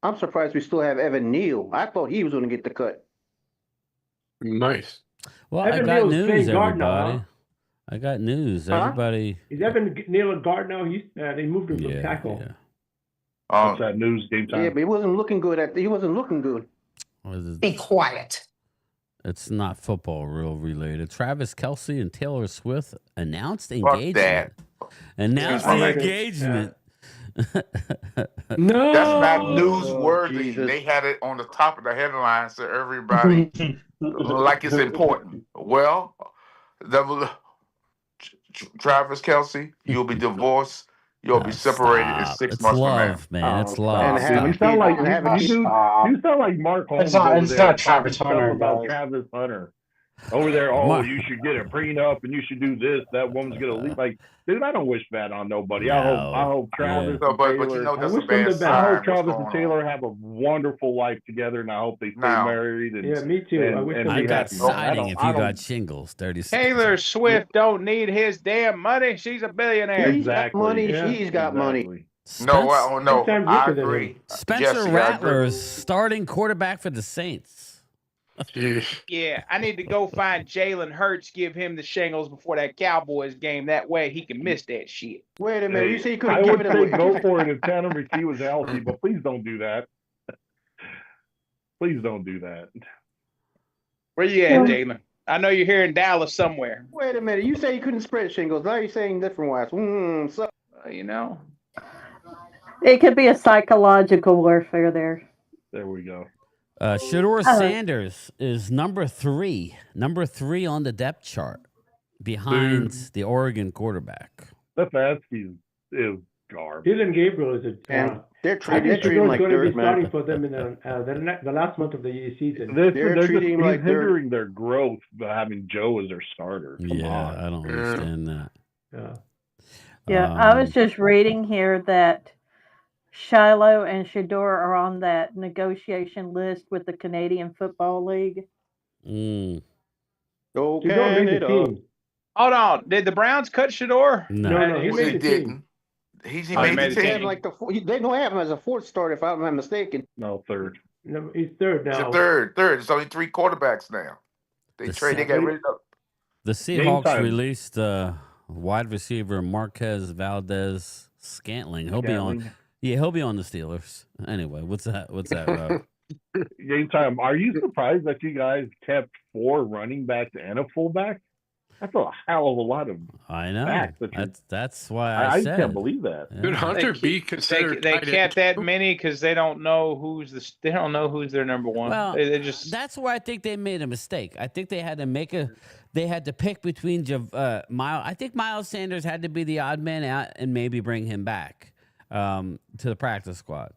I'm surprised we still have Evan Neal. I thought he was going to get the cut. Nice. Well, Evan I got Neal's news, playing guard everybody. now, huh? I got news, Huh? everybody. Is Evan Neal a guard now? They moved him to tackle. Yeah. What's that news? Game time. Yeah, but he wasn't looking good. He wasn't looking good. Be quiet. It's not football real related. Travis Kelce and Taylor Swift announced Fuck engagement. that. Announced Excuse the me. engagement. No, That's not newsworthy. Jesus. They had it on the top of the headline, so everybody like it's important. Well, Travis Kelce, you'll be divorced. You'll be separated in Stop. 6 It's months love, from now. man. It's And love. have You Stop. sound like have a- you sound like Mark Holmes It's not- over it's there not talking Travis stuff Hunter, about guys. Travis Hunter. Over there, oh, Mark- you should get a prenup and you should do this. That woman's gonna leave. Like, dude, I don't wish that on nobody. I hope Travis So, and but Taylor. you know that's wish a them bad the best. sign. I hope What's Travis going and Taylor have a wonderful life together, and I hope they stay Now- married. And, Yeah, me too. I wish and them I the got best. siding if you got shingles. 36. Taylor Swift don't need his damn money. She's a billionaire. He's got money. Yeah. She's got money. No, no, Sometimes I richer than agree. him. Spencer Jesse, I agree. Rattler is starting quarterback for the Saints. Yeah, I need to go find Jalen Hurts, give him the shingles before that Cowboys game. That way he can miss that shit. Wait a minute. You say you could I have would given say him go for it if Tanner McKee was healthy, but please don't do that. Please don't do that. Where you at, Jalen? I know you're here in Dallas somewhere. Wait a minute. You say you couldn't spread shingles. Now you're saying different wise. So You know. It could be a psychological warfare there. There we go. Shador Sanders is number 3 on the depth chart behind the Oregon quarterback. Stefanski is garbage. Dylan Gabriel is a. and they're I treating think him Shador's like going to be dirt, starting man. for them in the last month of the season. They're treating him like dirt. hindering their growth by having Joe as their starter. Come on. I don't understand that. Yeah. Yeah, I was just reading here that Shiloh and Shador are on that negotiation list with the Canadian Football League. Go Shador made the Canada. team. Hold on. Did the Browns cut Shador? No, he He made the team. didn't. He made made the the They have team. like they don't have him as a fourth starter, if I'm not mistaken. No, third. No, he's third He's now. a third. There's only 3 quarterbacks now. They got rid of. The Seahawks released wide receiver Marquez Valdez Scantling. He'll be on. Yeah, he'll be on the Steelers. Anyway, what's that, Rob? Game time. Are you surprised that you guys kept 4 running backs and a fullback? That's a hell of a lot of. I know. backs That's why I said. can't believe that. Yeah. Could Hunter be considered? They tight end kept that too? many because they don't know who's their number one. Well, they just that's where I think they made a mistake. I think they had to pick between Miles. I think Miles Sanders had to be the odd man out and maybe bring him back to the practice squad.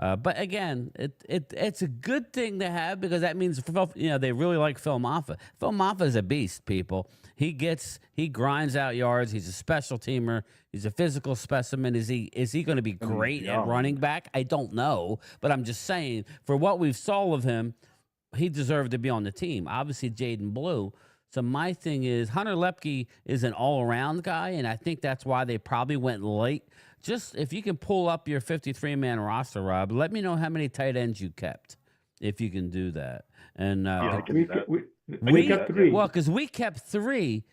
But again, it's a good thing to have because that means they really like Phil Maffa. Phil Maffa is a beast, people. He grinds out yards. He's a special teamer. He's a physical specimen. Is he going to be great at running back? I don't know, but I'm just saying for what we've saw of him, he deserved to be on the team. Obviously, Jaden Blue. So my thing is Hunter Lepke is an all-around guy, and I think that's why they probably went late. Just if you can pull up your 53-man roster, Rob, let me know how many tight ends you kept, if you can do that. And we kept 3. Well, because we kept 3,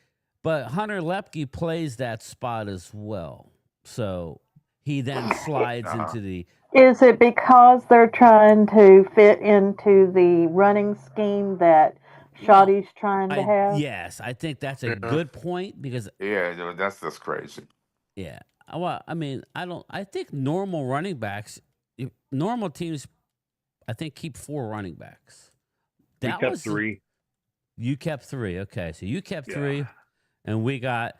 but Hunter Lepke plays that spot as well. So he then slides into the. Is it because they're trying to fit into the running scheme that Shoddy's trying to have? Yes, I think that's a good point because. Yeah, that's crazy. Yeah. Well, I mean, I think normal running backs, normal teams, I think keep 4 running backs. We kept 3. You kept 3. Okay. So you kept 3 and we got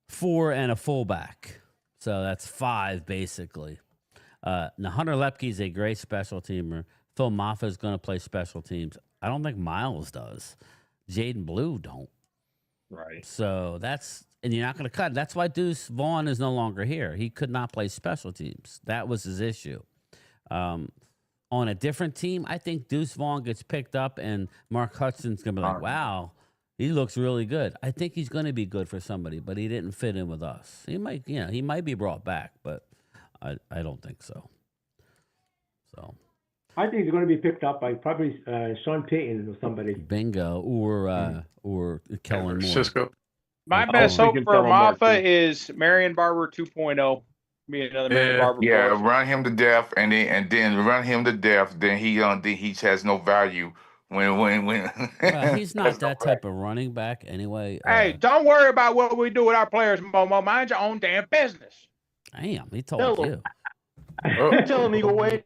4 and a fullback. So that's 5 basically. Now Hunter Lepke is a great special teamer. Phil Maffa is going to play special teams. I don't think Miles does. Jaden Blue don't. Right. So and you're not going to cut. That's why Deuce Vaughn is no longer here. He could not play special teams. That was his issue. On a different team, I think Deuce Vaughn gets picked up and Mark Hudson's going to be like, wow, he looks really good. I think he's going to be good for somebody, but he didn't fit in with us. He might be brought back, but I don't think so. So I think he's going to be picked up by probably Sean Payton or somebody. Bingo, or Kellen Moore. Cisco. my best hope for Maffa is Marion Barber 2.0. Be another Mary Barbara. Yeah, Force. run him to death, and then run him to death. Then he has no value when. Well, he's not that type of running back anyway. Hey, don't worry about what we do with our players, Momo. Mind your own damn business. Damn, he told you. Tell him he go wait.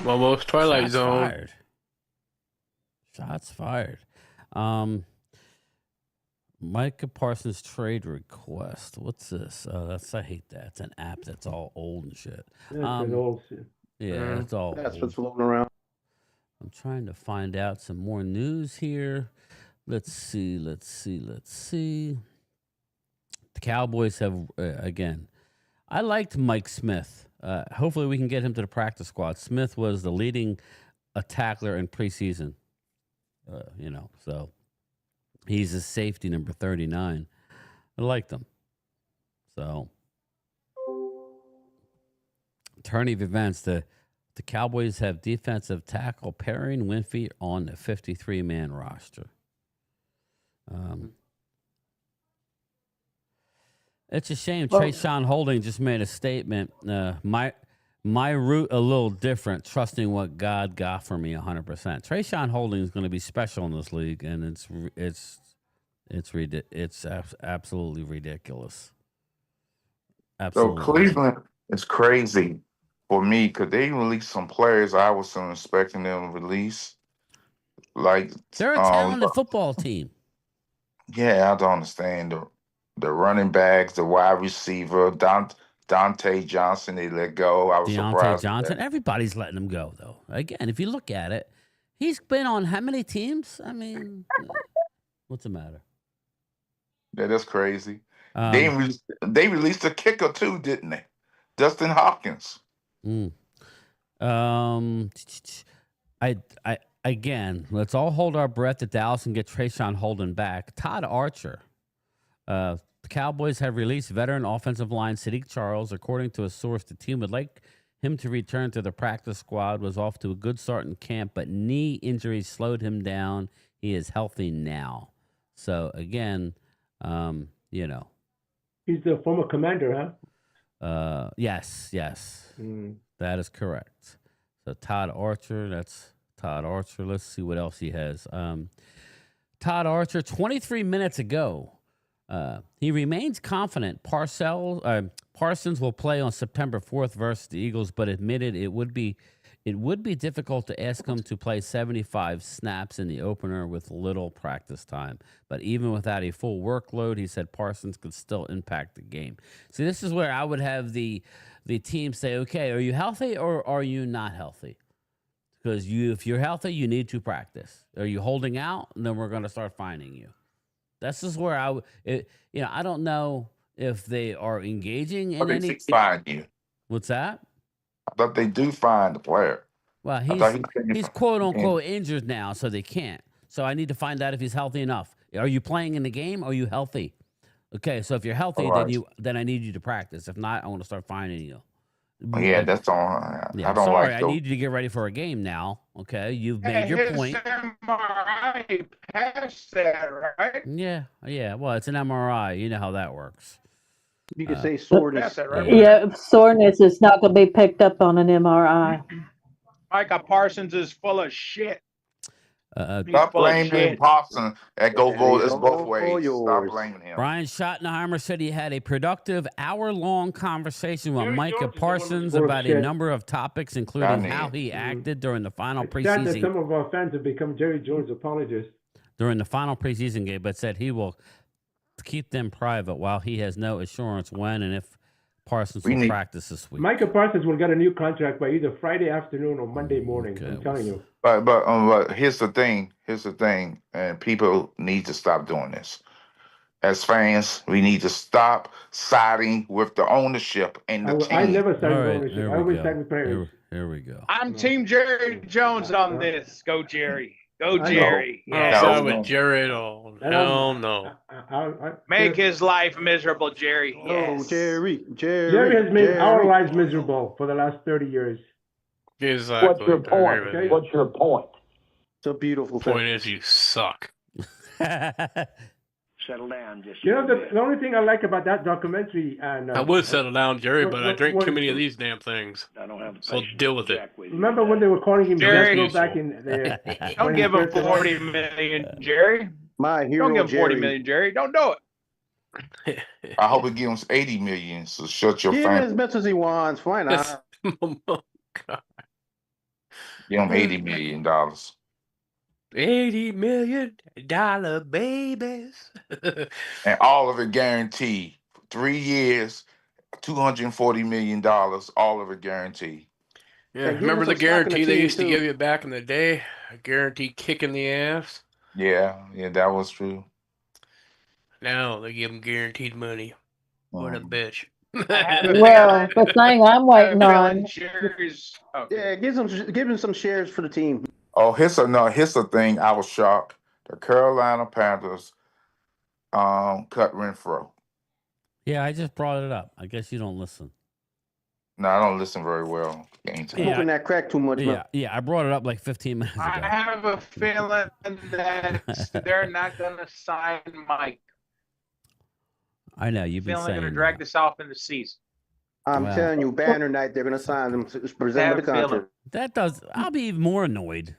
Almost Twilight Shots Zone. fired. Shots fired. Micah Parsons trade request. What's this? I hate that. It's an app that's all old and shit. That's old shit. Yeah, it's all That's old. what's floating around. I'm trying to find out some more news here. Let's see. The Cowboys have, again, I liked Mike Smith. Hopefully we can get him to the practice squad. Smith was the leading tackler in preseason. So he's a safety number 39. I liked him. So, turn of events, the Cowboys have defensive tackle Perrin Winfrey on the 53-man roster. It's a shame Trayshawn Holding just made a statement. My route a little different, trusting what God got for me 100%. Trayshawn Holding is going to be special in this league, and it's absolutely ridiculous. Absolutely. So Cleveland is crazy for me because they released some players I was expecting them to release. Like they're a talented football team. Yeah, I don't understand the running backs, the wide receiver, Dante Johnson. They let go. I was surprised. Deontay Johnson. Everybody's letting him go, though. Again, if you look at it, he's been on how many teams? I mean, what's the matter? Yeah, that's crazy. They released a kicker too, didn't they? Dustin Hopkins. Again, let's all hold our breath that Dallas can get Trayshawn Holden back. Todd Archer. The Cowboys have released veteran offensive line Sadiq Charles. According to a source, the team would like him to return to the practice squad. Was off to a good start in camp, but knee injuries slowed him down. He is healthy now. So again, He's the former commander, huh? Yes. That is correct. So Todd Archer, that's Todd Archer. Let's see what else he has. Todd Archer, 23 minutes ago, he remains confident Parsons will play on September 4th versus the Eagles, but admitted it would be difficult to ask him to play 75 snaps in the opener with little practice time. But even without a full workload, he said Parsons could still impact the game. See, this is where I would have the team say, okay, are you healthy or are you not healthy? Because if you're healthy, you need to practice. Are you holding out? And then we're going to start finding you. This is where I don't know if they are engaging in any. Find you. What's that? I thought they do find the player. Well, he's quote unquote injured now, so they can't. So I need to find out if he's healthy enough. Are you playing in the game? Are you healthy? Okay, so if you're healthy, then I need you to practice. If not, I want to start finding you. Yeah, that's all. Yeah, I don't sorry, like I need you to get ready for a game now. Okay, you've made your point. MRI past that, right? Yeah. Well, it's an MRI. You know how that works. You can say soreness. Yeah, soreness is not going to be picked up on an MRI. Micah Parsons is full of shit. Stop blaming Parsons. That goes both ways. Stop blaming him. Brian Schottenheimer said he had a productive hour-long conversation with Micah Parsons about a number of topics, including how he acted during the final preseason. That some of our fans have become Jerry Jones apologists. During the final preseason game, but said he will keep them private while he has no assurance when and if Parsons will practice this week. Micah Parsons will get a new contract by either Friday afternoon or Monday morning. I'm telling you. But here's the thing. And people need to stop doing this. As fans, we need to stop siding with the ownership and the team. I never side with ownership. I always side with players. Here we go. I'm Team Jerry Jones on this. Go Jerry. Go Jerry. Yeah. Side with Jerry at all. Hell no. Make his life miserable, Jerry. Yes. Oh, Jerry has made our lives miserable for the last 30 years. Exactly. What's your point? Okay? What's your point? It's a beautiful point is you suck. Settle down, just. You know, the only thing I like about that documentary, and I would settle down, Jerry, but I drink too was- many of these damn things. I don't have the So patience deal to with it. jack with you remember when today. they were calling him Jerry- Jethro back in the Don't when give he him first 40 million, Jerry. My hero, Don't give him 40 Jerry. million, Jerry. Don't do it. I hope it gives him 80 million. So shut your Give him family. as much as he wants. Why not? Oh, God. Give him $80 million. $80 million babies. And all of it guaranteed. 3 years, $240 million, all of it guaranteed. Yeah, And give him remember the some stock in the guarantee they team, used to too. give you back in the day? A guarantee kick in the ass. Yeah, that was true. Now they give them guaranteed money. What a Mhm. bitch. Well, the thing I'm waiting on. Jerry's. Okay. Yeah, give him some shares for the team. Oh, here's the thing. I was shocked. The Carolina Panthers cut Renfro. Yeah, I just brought it up. I guess you don't listen. No, I don't listen very well. Game time. Smoking that crack too much. Yeah, I brought it up like 15 minutes ago. I have a feeling that they're not going to sign Mike. I know you've been Feeling saying they're going to drag that. this off in the season. I'm Well. telling you, banner night, they're going to sign him, present him Have with the a feeling. contract. That does. I'll be even more annoyed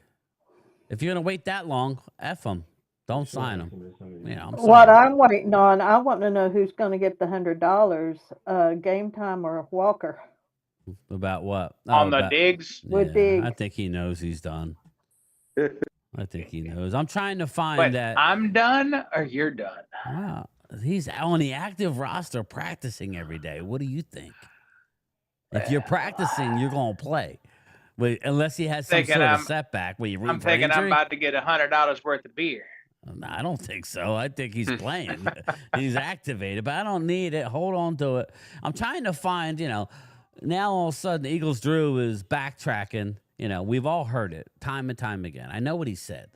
if you're gonna wait that long. F them. Don't sign them. You know, I'm What sorry. I'm waiting on, I want to know who's going to get the $100, Game Time or Walker. About what? On the about, digs. With Diggs. I think he knows he's done. I think he knows. I'm trying to find But that. I'm done or you're done. Wow, he's on the active roster practicing every day. What do you think? If you're practicing, you're gonna play. Wait, unless he has some Thinking sort of I'm- setback where you root I'm for thinking I'm injury. about to get $100 worth of beer. No, I don't think so. I think he's playing. He's activated, but I don't need it. Hold on to it. I'm trying to find, now all of a sudden Eagles Drew is backtracking. We've all heard it time and time again. I know what he said.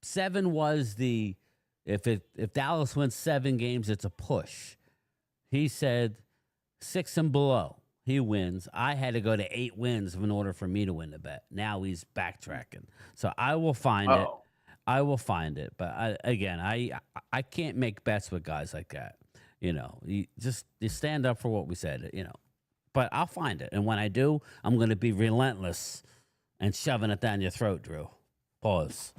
7 was if Dallas wins 7 games, it's a push. He said 6 and below, he wins. I had to go to 8 wins in order for me to win the bet. Now he's backtracking. So I will find it. I will find it. But I can't make bets with guys like that. You stand up for what we said, But I'll find it. And when I do, I'm going to be relentless and shoving it down your throat, Drew. Pause.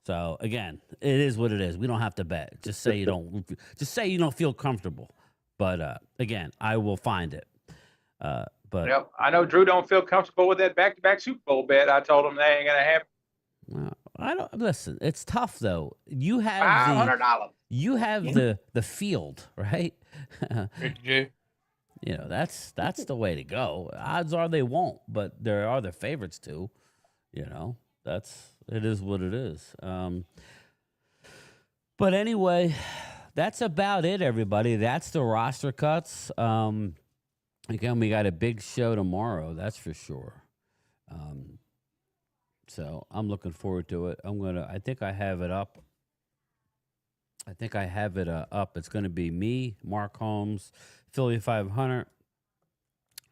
So again, it is what it is. We don't have to bet. Just say you don't. Just say you don't feel comfortable. But again, I will find it. But Yep. I know Drew don't feel comfortable with that back-to-back Super Bowl bet. I told him that ain't gonna happen. I don't listen. It's tough though. You have $500. You have the field, right? That's the way to go. Odds are they won't, but there are the favorites too. It is what it is. But anyway, that's about it, everybody. That's the roster cuts. Again, we got a big show tomorrow, that's for sure. So I'm looking forward to it. I think I have it up. Up. It's gonna be me, Mark Holmes, Philly 500,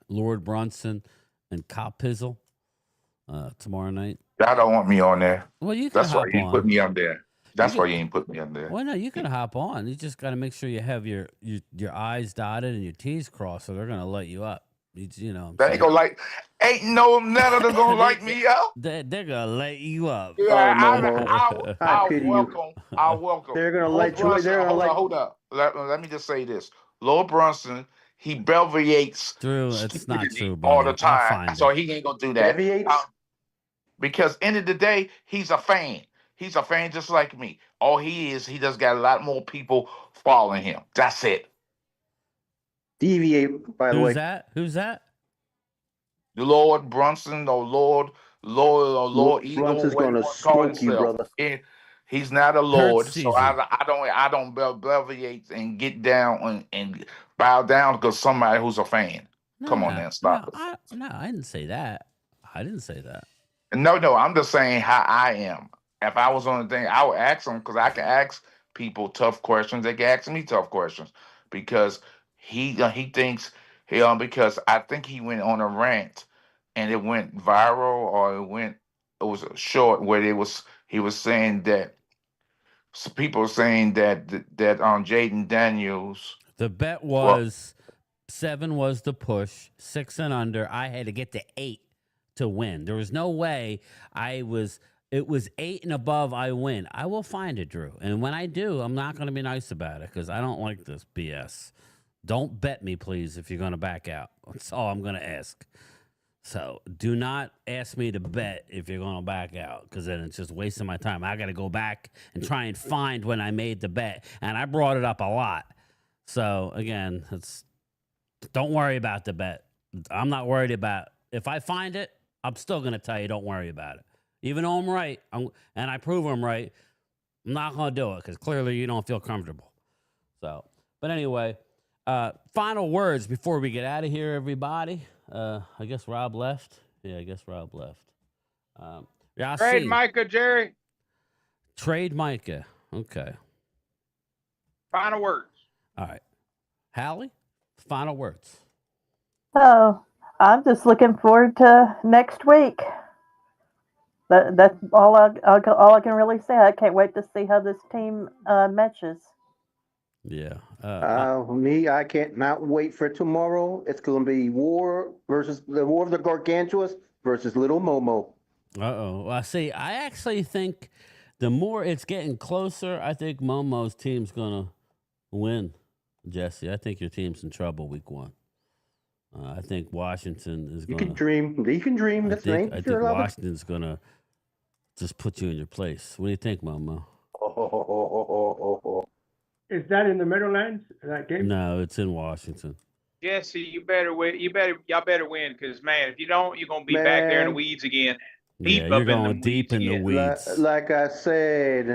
Lord Brunson, and Kyle Pizzle tomorrow night. Y'all don't want me on there. Well, you can That's why hop you ain't on. put me on there. That's why you ain't put me on there. Well, no, you can hop on. You just got to make sure you have your I's dotted and your T's crossed, so they're gonna let you up. They ain't gonna ain't no none of them gonna like me out. They're gonna let you up. Yeah, no. I pity you. welcome. I welcome. They're gonna Lord let you. Brunson, They're gonna let. Hold up. Let me just say this. Lord Brunson, he belviates Drew, it's not stupidity true, all buddy. the I'll time, find so it. he ain't gonna do that. Because end of the day, he's a fan. He's a fan just like me. All he is, he just got a lot more people following him. That's it. Deviate, by the way. Who's that? The Lord Brunson or Lord Eagle, Brunson's whatever gonna you wanna call smoke you, himself. brother. He's not a Lord, Kurt so Season. I don't belviate and get down and bow down because somebody who's a fan. Come on, man, stop it. I didn't say that. No, I'm just saying how I am. If I was on the thing, I would ask them because I can ask people tough questions. They can ask me tough questions because he thinks because I think he went on a rant and it went viral or it was short where he was saying that people saying that Jaden Daniels. The bet was 7 was the push, 6 and under. I had to get to 8 to win. There was no way it was 8 and above, I win. I will find it, Drew. And when I do, I'm not going to be nice about it because I don't like this BS. Don't bet me, please, if you're going to back out. That's all I'm going to ask. So do not ask me to bet if you're going to back out because then it's just wasting my time. I got to go back and try and find when I made the bet. And I brought it up a lot. So, again, don't worry about the bet. I'm not worried about if I find it, I'm still going to tell you don't worry about it. Even though I'm right, and I prove I'm right, I'm not going to do it because clearly you don't feel comfortable. So, but anyway, final words before we get out of here, everybody. I guess Rob left. Yeah, I guess Rob left. Trade Micah, Jerry. Trade Micah. Okay. Final words. All right. Hallie, final words. So I'm just looking forward to next week. That's all I can really say. I can't wait to see how this team matches. Yeah. Me, I can't not wait for tomorrow. It's going to be war of the Gargantuas versus Little Momo. Uh-oh. Well, see, I actually think the more it's getting closer, I think Momo's team's going to win, Jesse. I think your team's in trouble week 1. I think Washington is going to... You can dream. You can dream. I think Washington's going to just put you in your place. What do you think, Momo? Is that in the Meadowlands, that game? No, it's in Washington. Jesse, you better win. Y'all better win because, man, if you don't, you're going to be back there in the weeds again. Yeah, you're going deep in the weeds. Like I said,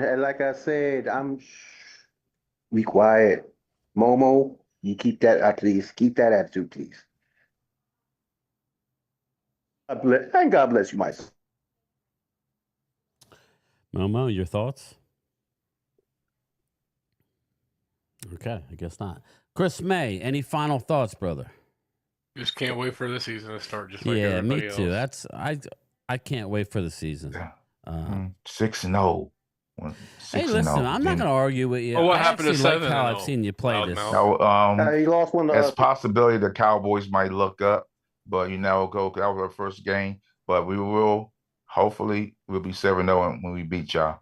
be quiet. Momo, you keep that, please. Keep that attitude, please. God bless you, my son. Momo, your thoughts? Okay, I guess not. Chris May, any final thoughts, brother? Just can't wait for the season to start. Just like me else. too. I can't wait for the season. 6-0. Hey, listen, I'm not going to argue with you. Well, what I happened to 7? Like how I've seen you play this. No, he lost one. There's possibility the Cowboys might look up, but that was our first game. But we will, hopefully, we'll be 7-0 when we beat y'all.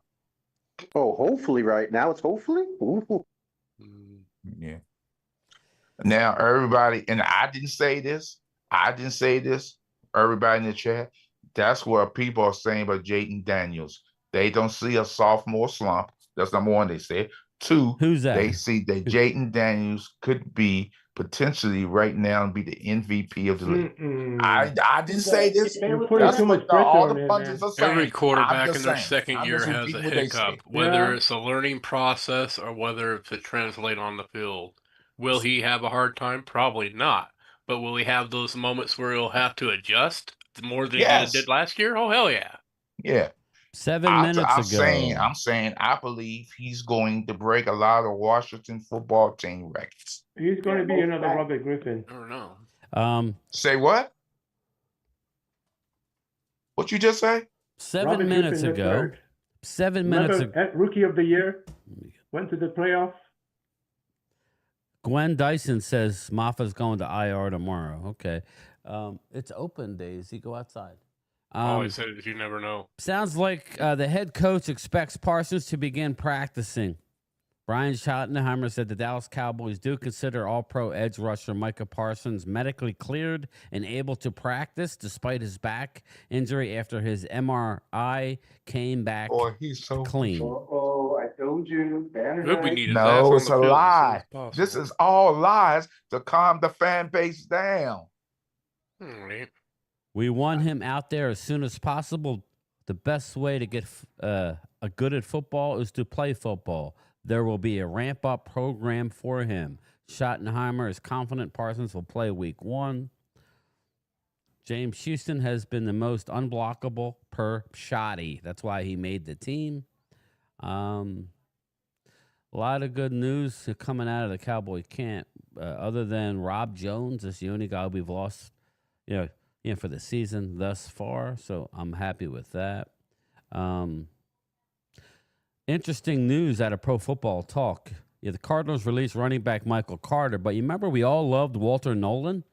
Oh, hopefully, right now it's hopefully. Ooh. Yeah. Now, everybody, and I didn't say this. Everybody in the chat, that's what people are saying about Jaden Daniels. They don't see a sophomore slump. That's number 1, they said. 2, who's that? They see that Jaden Daniels could be potentially right now and be the MVP of the league. I didn't say this. That's what all the pundits are saying. Every quarterback in their second year has a hiccup, whether it's a learning process or whether it's a translate on the field. Will he have a hard time? Probably not. But will he have those moments where he'll have to adjust more than he did last year? Oh, hell yeah. Yeah. 7 minutes ago. I'm saying I believe he's going to break a lot of Washington football team records. He's going to be another Robert Griffin. I don't know. Say what? What you just say? 7 Robert minutes Griffin ago. 7 minutes ago. Rookie of the year. Went to the playoff. Gwen Dyson says Maffa's going to IR tomorrow. Okay. It's open days. You go outside. Always said you never know. Sounds like the head coach expects Parsons to begin practicing. Brian Schottenheimer said the Dallas Cowboys do consider all-pro edge rusher Micah Parsons medically cleared and able to practice despite his back injury after his MRI came back he's so clean. I told you. No, it's a lie. This is all lies to calm the fan base down. We want him out there as soon as possible. The best way to get good at football is to play football. There will be a ramp-up program for him. Schottenheimer is confident Parsons will play week 1. James Houston has been the most unblockable per Shotty. That's why he made the team. A lot of good news coming out of the Cowboy camp. Other than Rob Jones, that's the only guy we've lost, for the season thus far. So I'm happy with that. Interesting news out of Pro Football Talk. Yeah, the Cardinals released running back Michael Carter, but you remember we all loved Walter Nolan?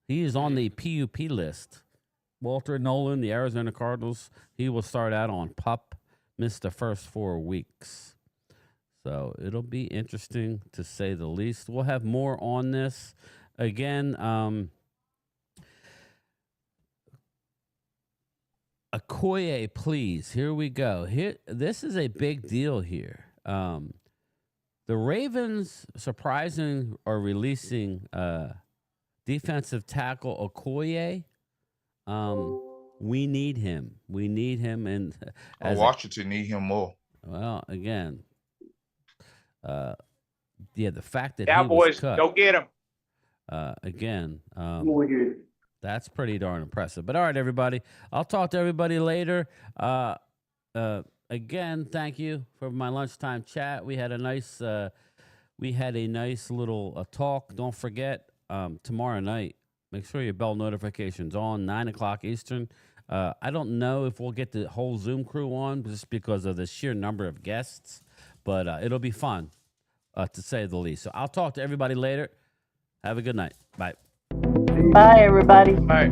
He is on the PUP list. Walter Nolan, the Arizona Cardinals, he will start out on PUP, missed the first 4 weeks. So it'll be interesting to say the least. We'll have more on this. Again, Okoye, please. Here we go. This is a big deal here. The Ravens, surprising, are releasing defensive tackle Okoye. We need him. We need him, and Washington need him more. Well, again, the fact that Cowboys, he was cut, go get him. Again, that's pretty darn impressive. But all right, everybody, I'll talk to everybody later. Again, thank you for my lunchtime chat. We had a nice little talk. Don't forget, tomorrow night, make sure your bell notification's on, 9 o'clock Eastern. I don't know if we'll get the whole Zoom crew on just because of the sheer number of guests, but it'll be fun, to say the least. So I'll talk to everybody later. Have a good night. Bye. Bye, everybody. Bye.